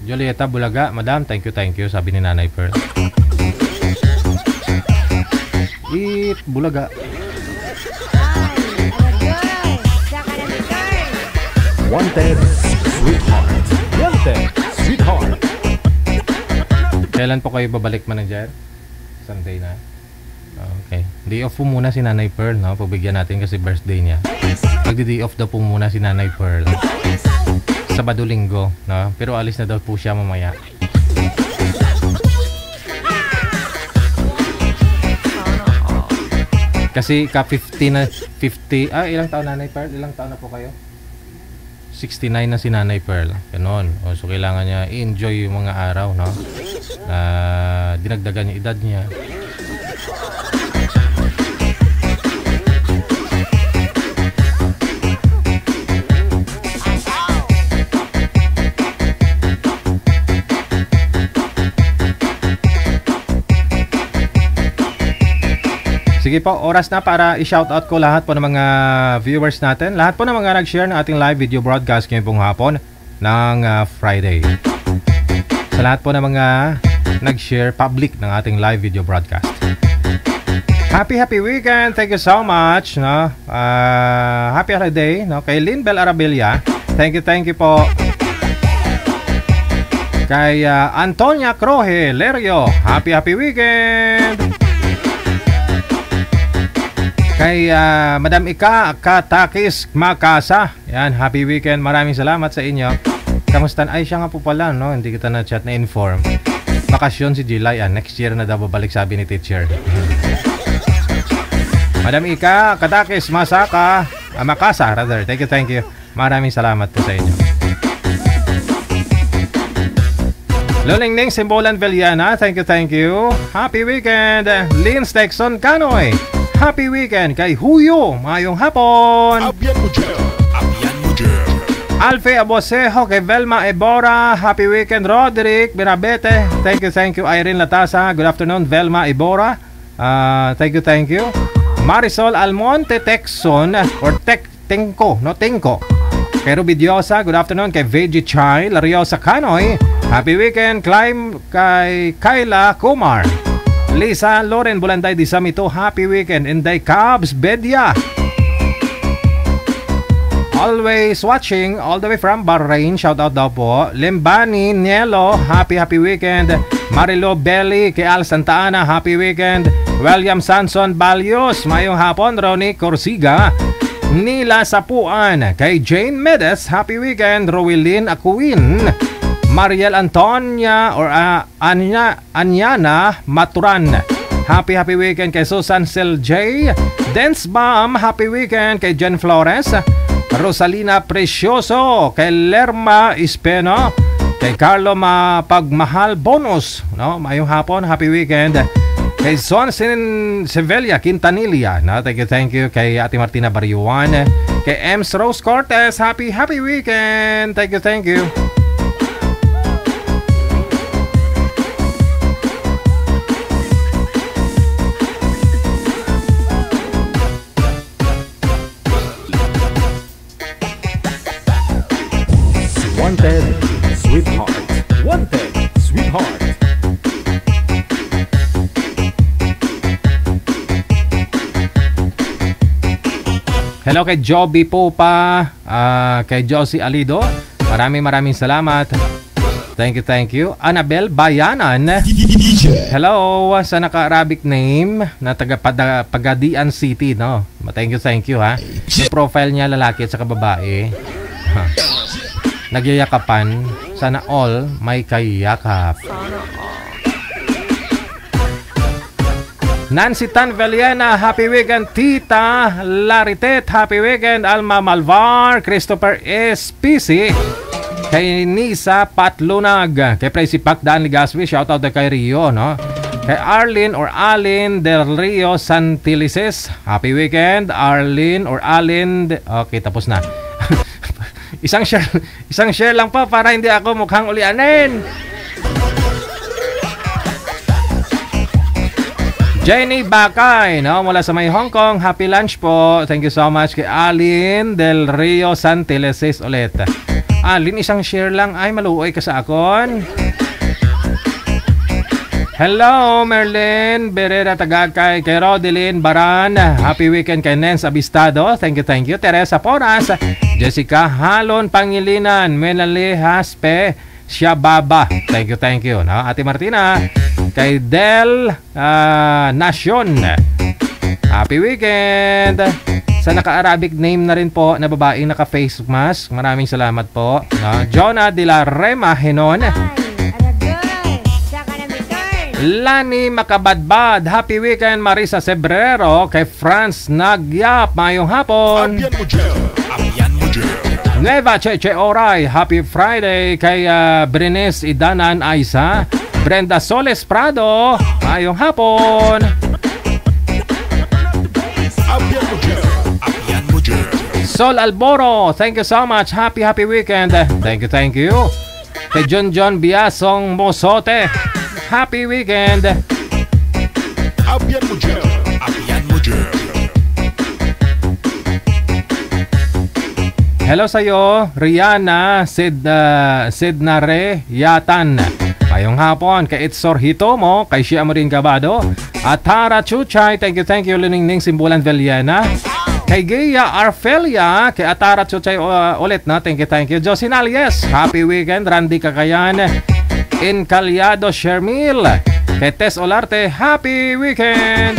Julieta Bulaga. Madam, thank you, sabi ni Nanay Pearl. Bulaga. Wanted, sweetheart. Wanted, sweetheart. Kailan po kayo babalik, manager? Sunday na. Okay. Day off po muna si Nanay Pearl, no? Pagbigyan natin kasi birthday niya. Magdi-day off daw po muna si Nanay Pearl. Sabado Linggo, no? Pero alis na daw po siya mamaya. Kasi ka-50 na 50. Ilang taon Nanay Pearl? Ilang taon na po kayo? 69 na si Nanay Pearl. Ganon. So kailangan niya i-enjoy yung mga araw, no? Dinagdagan yung edad niya. Sige po, oras na para i-shoutout ko lahat po ng mga viewers natin. Lahat po ng mga nag-share ng ating live video broadcast ngayong pong hapon ng Friday. Sa lahat po ng mga nag-share public ng ating live video broadcast. Happy weekend. Thank you so much, no? Happy holiday, no? Kay Linbel Arabilla. Thank you po. Kay Antonia Croje Lerio. Happy weekend. Kay Madam Ika Katakis Makasa. Yan, happy weekend. Maraming salamat sa inyo. Kamusta? Ay, siya nga po pala, no? Hindi kita na chat na inform. Bakasyon si July. Next year na daw babalik, sabi ni teacher. Madam Ika Katakis Makasa, rather. Thank you. Maraming salamat po sa inyo. Lulingning Simbolan Villana. Thank you. Happy weekend. Lynn Stexon Canoy. Happy weekend kay Huyo. Mayong hapon. Abyan mo dyan. Abyan mo dyan. Alfie Abosejo kay Velma Ebora. Happy weekend. Roderick Birabete. Thank you. Irene Latasa. Good afternoon. Velma Ebora. Thank you. Marisol Almonte Texon or Tenko. Kay Ruby Diosa. Good afternoon. Kay Veggie Chai Lariosa Canoy. Happy weekend. Climb kay Kyla Kumar. Lisa Loren Bulanday di Samito, happy weekend. Inday Cubs Bedia, always watching all the way from Bahrain, shout out daw po. Limbani Nielo, happy weekend. Marilo Belly kay Al Santa Ana, happy weekend. William Sanson Balios, mayong hapon. Ronnie Corsiga, Nila Sapuan kay Jane Medes, happy weekend. Rowelyn Akuin, Mariel Antonia or Anyana Maturan, happy weekend kay Susan J. Dance Bomb, happy weekend kay Jen Flores. Rosalina Precioso kay Lerma Ispeno, kay Carlo Mapagmahal Bonus, no? Mayong hapon, happy weekend. Kay Son Sevilla Quintanilla, no? Thank you kay Ate Martina Bariuan. Kay Ems Rose Cortez, happy weekend. Thank you. Wanted, sweetheart. Wanted, sweetheart. Hello kay Joby Popa, kay Josie Alido. Maraming salamat. Thank you. Annabel Bayanan. Hello sa naka-Arabic name na taga Pagadian City, no? Thank you ha. Yung profile niya lalaki at saka babae. Nagyayakapan. Sana all may kayakap. Nancy Tan Veliena, happy weekend. Tita Laritet, happy weekend. Alma Malvar, Christopher SPC, kay Nisa Patlunag, kay Presi Pac Dan Ligaswi, shoutout kay Rio, no? Kay Arlene or Alin Del Rio Santilices, happy weekend. Arlene or Alin okay, tapos na. Isang share lang pa para hindi ako mukhang ulianin. Jenny Bakay, no? Mula sa may Hong Kong, happy lunch po. Thank you so much kay Alin Del Rio Santilices ulit. Alin, isang share lang. Ay, maluoy ka sa akon. Hello, Merlin Berera Tagakay, kay Rodeline Baran, happy weekend kay Nens Abistado. Thank you. Teresa Poras, Jessica Halon Pangilinan, Melanie Haspe Siababa. Thank you. No? Ate Martina, kay Del Nacion, happy weekend. Sa naka-Arabic name na rin po na babaeng naka-face mask, maraming salamat po. No? Jonah de la Rema Henon, Lani Makabadbad, happy weekend. Marisa Sebrero, kay Franz Nagyap, mayong hapon. Nueva Cheche Oray, happy Friday. Kay Brenes Idanan Aisa, Brenda Soles Prado, mayong hapon. Sol Alboro, thank you so much, happy weekend. Thank you. Kay John Biasong Mosote, happy weekend. Hello sa'yo, Rihanna Sidnare Yatan, mayong hapon. Kay Itzor Hitomo, kay Shia Marin Gabado, at Tara Chuchay, thank you. Luningning Simbulan Veliana, kay Gia Arfelia, kay Atara Chuchay ulit, na thank you. Josinal, yes, happy weekend. Randy Kakayan, Incalyado Shermil, kay Tess Olarte, happy weekend.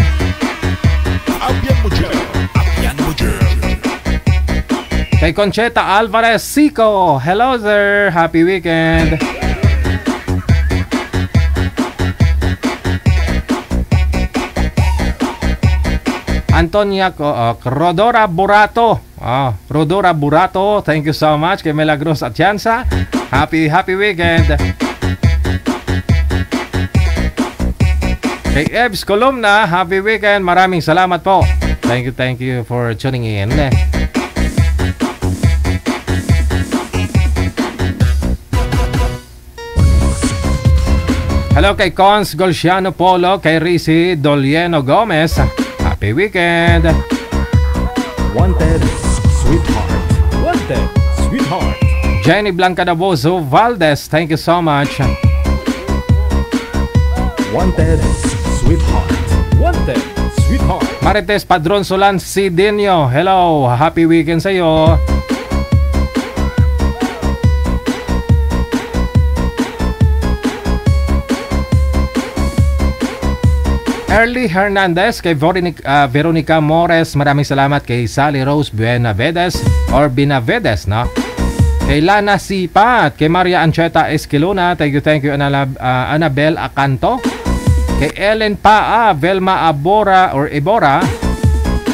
Kay Concheta Alvarez Sico, hello there, happy weekend. Antonia Rodora Burato, Rodora Burato, thank you so much. Kay Milagros Atienza, happy weekend. Kay Ebs Columna, happy weekend. Maraming salamat po. Thank you for tuning in. Hello kay Cons Golciano Polo, kay Rizzy Dolieno Gomez, happy weekend. Wanted, sweetheart. Jenny Blanca Daboso Valdez, thank you so much. Wanted, sweetheart. Wanted, sweetheart. Marites Padron Solan Sidenio, hello, happy weekend sa iyo. Early Hernandez, kay Veronica Mores, maraming salamat. Kay Sally Rose Benavides or Benavides, no? Kay Lana Sipat, kay Maria Ancheta Esquilona, thank you Annabel Acanto. Kay Ellen Paa, Velma Abora or Ebora,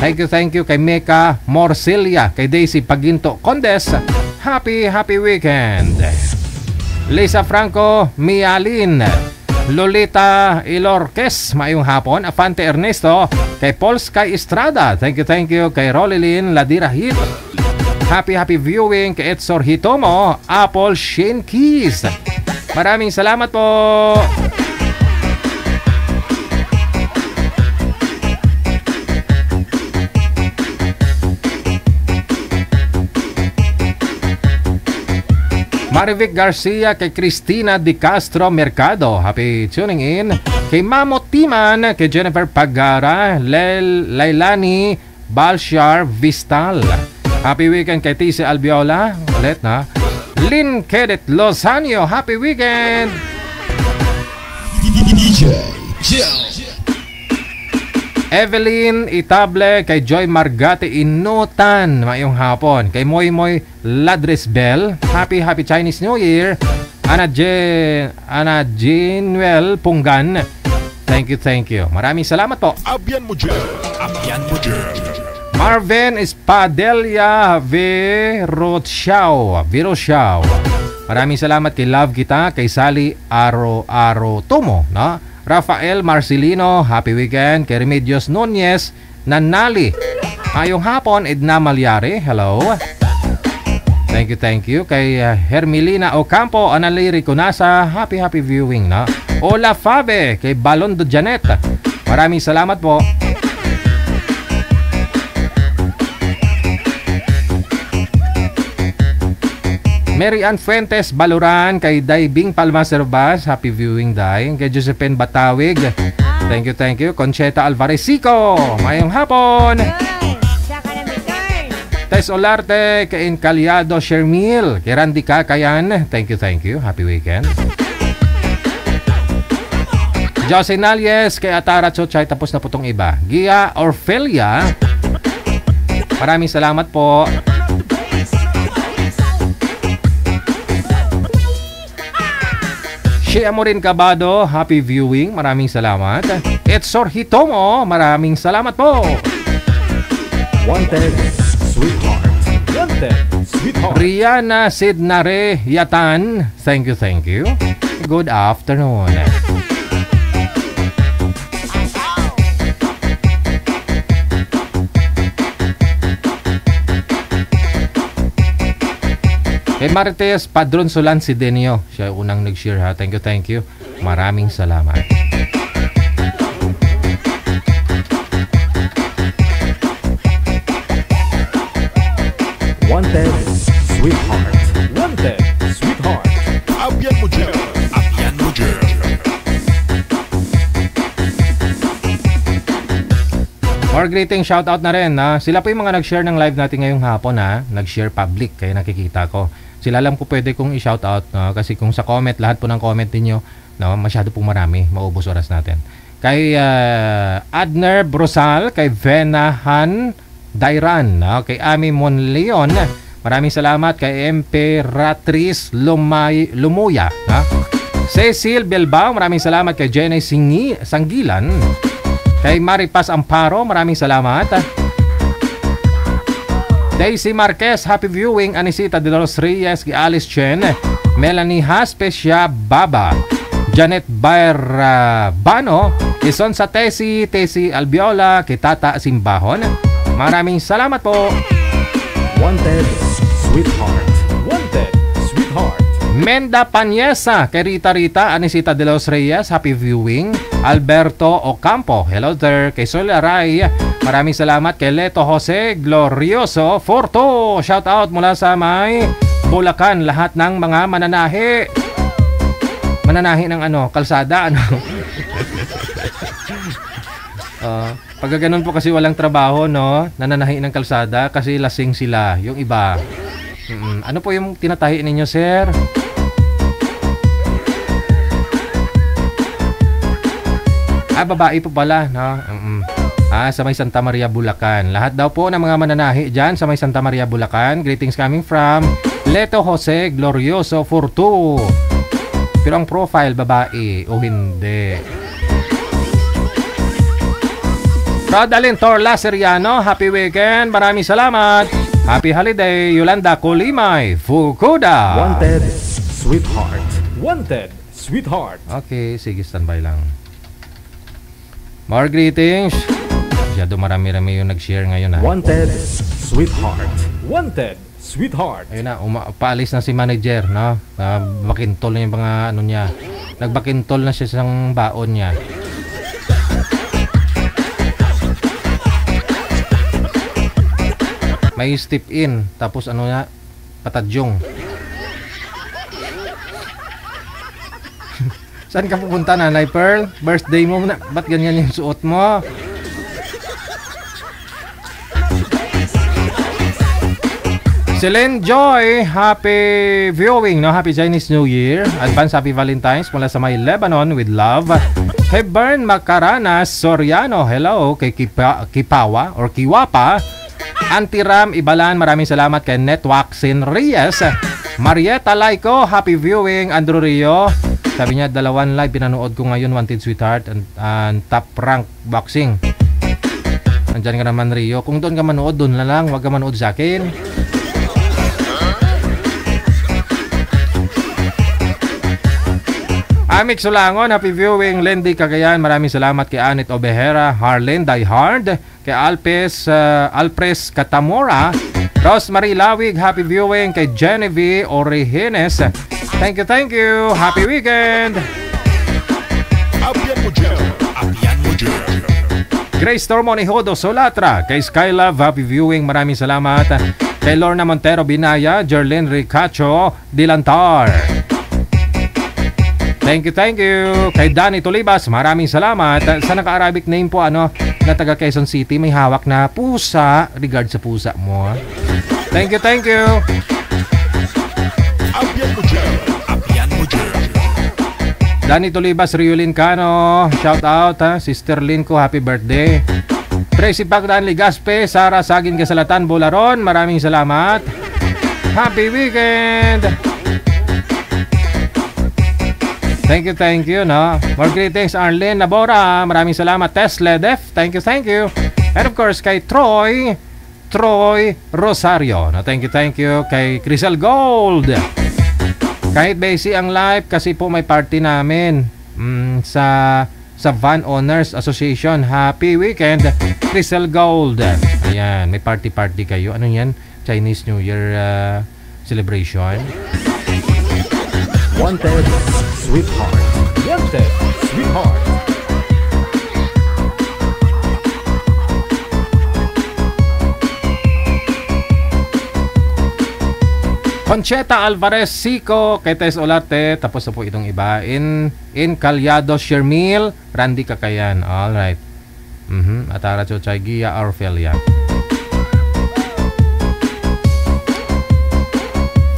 thank you kay Meka Morcilia, kay Daisy Paginto Condes, happy weekend. Lisa Franco Mialin, Lolita Ilorques, mayong hapon. Afante Ernesto, kay Paul Sky Estrada, thank you kay Rolilyn Ladirahit, happy viewing. Kay Edsor Hitomo, Apple Shane Keys, maraming salamat po. Marivic Garcia, kay Cristina Di Castro Mercado, happy tuning in. Kay Mamo Timan, kay Jennifer Pagara, Lailani Balshar Vistal, happy weekend. Kay Tise Albiola, ulit na. Lynn Kedet Lozano, happy weekend. DJ Evelyn Itable, kay Joy Margate Inutan, mayong hapon. Kay Moy Ladresbel, happy Chinese New Year. Ana Jenuel Punggan, thank you. Maraming salamat po. Abyan mo dyan. Marvin Espadelia Viroshaw, maraming salamat. Kay Love Kita, kay Sally Aro Tomo, no? Rafael Marcelino, happy weekend. Kay Remedios Nunez Nanali, ayong hapon. Edna Malyari, hello, thank you. Kay Hermelina Ocampo Analiri Conasa, happy viewing, no? Ola Fabe, kay Balondo Janet, maraming salamat po. Mary Ann Fuentes Baluran, kay Daibing Palma Servas, happy viewing Day. Kay Josephine Batawig, thank you. Concheta Alvaresico, mayong hapon. Tess Olarte, kay Incaliado Shermil, kay Randy Kakayan, thank you, happy weekend. Jose Nalies, kay Atara Chochay, tapos na po tong iba. Gia Orfelia, maraming salamat po. Shea Morin Cabado, happy viewing, maraming salamat. Edsor Hitomo, maraming salamat po. Wanted, sweetheart. Rihanna Sidnare Yatan, thank you. Good afternoon. Kay Marites Padron Solan Sidenio, siya unang nag-share, ha. Thank you. Maraming salamat. Wanted, sweetheart. Abyan mo dyan. More greeting, shoutout na rin, ha. Sila po yung mga nag-share ng live natin ngayong hapon, ha. Nag-share public, kaya nakikita ko. Sila lang po pwede kong i-shoutout, no? Kasi kung sa comment, lahat po ng comment niyo, no, masyado pong marami, maubos oras natin. Kay Adner Brosal, kay Venahan Dairan, no? Kay Ami Monleon, maraming salamat. Kay Emperatriz Lumuya, no? Cecil Bilbao, maraming salamat. Kay Jenny Sangilan, kay Maripas Amparo, maraming salamat. Daisy Marquez, happy viewing. Anisita de los Reyes, kay Alice Chen, Melanie Haspesya Baba, Janet Bano, Ison sa Tesi Albiola, kay Tata Simbahon, maraming salamat po. Wanted, sweetheart. Menda Panyesa, kay Rita, Anisita de los Reyes, happy viewing. Alberto Ocampo, hello there. Kay Solaray, maraming salamat. Kay Leto Jose Glorioso Forto, shout out mula sa may Bulacan, lahat ng mga mananahe. mananahi ng kalsada, pag ganun po kasi walang trabaho, no? Nananahi ng kalsada kasi lasing sila, yung iba. Ano po yung tinatahi ninyo, sir? Babae po pala, no? Sa may Santa Maria, Bulacan. Lahat daw po ng mga mananahi dyan sa may Santa Maria, Bulacan. Greetings coming from Leto Jose Glorioso Fortu. Pero ang profile, babae o hindi. Rodalyn Torla Seriano, happy weekend. Maraming salamat. Happy holiday, Yolanda Colimay Fukuda. Wanted, sweetheart. Wanted, sweetheart. Okay, sige, standby lang. More greetings. Masyado marami-rami yung nag-share ngayon, ha. Wanted, sweetheart. Wanted, sweetheart. Ayun na, paalis na si manager, no? Bakintol na yung mga niya. Nagbakintol na siya sa baon niya. May step in, tapos patadyong. Saan ka pupunta, Nanay Pearl? Birthday mo na. Ba't ganyan yung suot mo? Celine Joy, happy viewing, no? Happy Chinese New Year. Advance happy Valentine's mula sa may Lebanon with love. Hebern Macaranas Soriano, hello. Kay Kipawa or Kiwapa. Antiram Ibalan, maraming salamat kay Netwaxin Reyes. Marieta Laiko, happy viewing. Andrew Rio, sabi niya, 2 live pinanood ko ngayon, Wanted Sweetheart and Top Rank Boxing. Andyan ka naman, Rio. Kung doon ka manood, doon na lang. Huwag ka manood sa akin. Amik Sulangon, happy viewing. Lendy Cagayan, maraming salamat kay Anet Obehera, Harlen Diehard, kay Alpres Catamora, Rosemary Lawig, happy viewing. Kay Genevieve Orejenes, thank you. Happy weekend. Grace Tormonihodo Solatra, kay Skylove, happy viewing. Maraming salamat. Kay Lorna Montero Binaya, Jerlyn Ricacho Dilantar, thank you. Kay Danny Tulibas, maraming salamat. Sa naka-Arabic name po, na taga Quezon City, may hawak na pusa. Regard sa pusa mo. Thank you. Danny Tulibas, Riolin Cano, shout out, Sister Lynn ko, happy birthday. Tracy Pagdaan Ligaspe, Sara Sagin Kasalatan, Bularon, maraming salamat. Happy weekend. Thank you, no? More greetings, Arlene Nabora. Maraming salamat. Tesla Def, thank you. And of course, kay Troy Rosario. No, thank you. Kay Crisel Gold. Kahit busy ang live kasi po may party namin sa Van Owners Association. Happy weekend, Crisel Gold. Ayan, may party kayo. Ano yan? Chinese New Year celebration. Wanted, sweetheart. Wanted, sweetheart. Concheta Alvarez Sico, kay Tess Olarte, tapos na po itong iba. In Calyado Shermil, Randy Kakayan. Alright. Atara Chochay Gia Orfelia.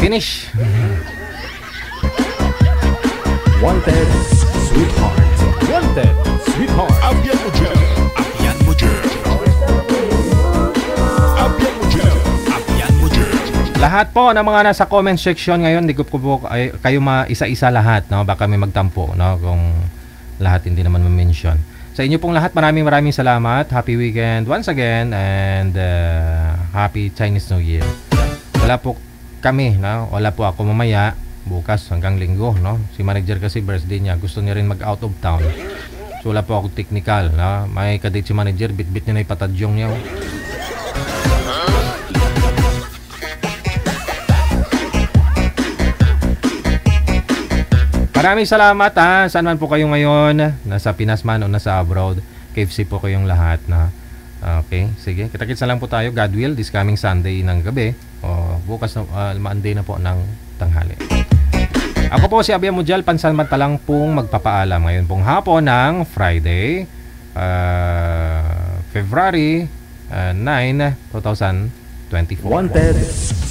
Finish. Wanted, sweetheart. Wanted, sweetheart. Apian mo dyan. Apian mo dyan. Apian mo dyan. Apian mo dyan. Lahat po ng mga nasa comment section ngayon, di ko po kayo isa-isa lahat, no? Baka may magtampo, no? Kung lahat hindi naman ma-mention. Sa inyo pong lahat, maraming salamat. Happy weekend once again and happy Chinese New Year. Wala po kami, no? Wala po ako mamaya. Bukas hanggang linggo, no? Si manager kasi birthday niya, gusto niya rin mag out of town, so wala po ako technical, no? May kadate si manager, bit-bit niya na ipatadyong niya. Maraming salamat, ha. Saan man po kayo ngayon, nasa Pinas man o nasa abroad, KFC po kayong lahat, na okay, sige, kita-kits na lang po tayo, God will, this coming Sunday ng gabi o bukas na Monday na po ng tanghali. Ako po si Abian Mujal, pansamantalang pong magpapaalam ngayon pong hapon ng Friday, February 9, 2024. Wanted,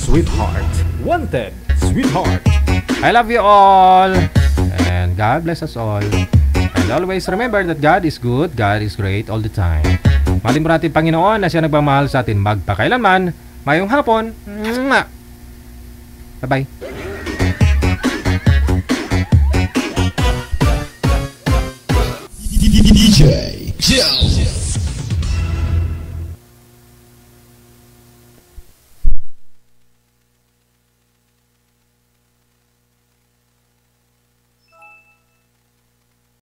sweetheart. Wanted, sweetheart. I love you all, and God bless us all. And always remember that God is good, God is great all the time. Mahalin po natin Panginoon na siya nagmamahal sa atin magpakailanman. Mayong hapon. Bye-bye. DJ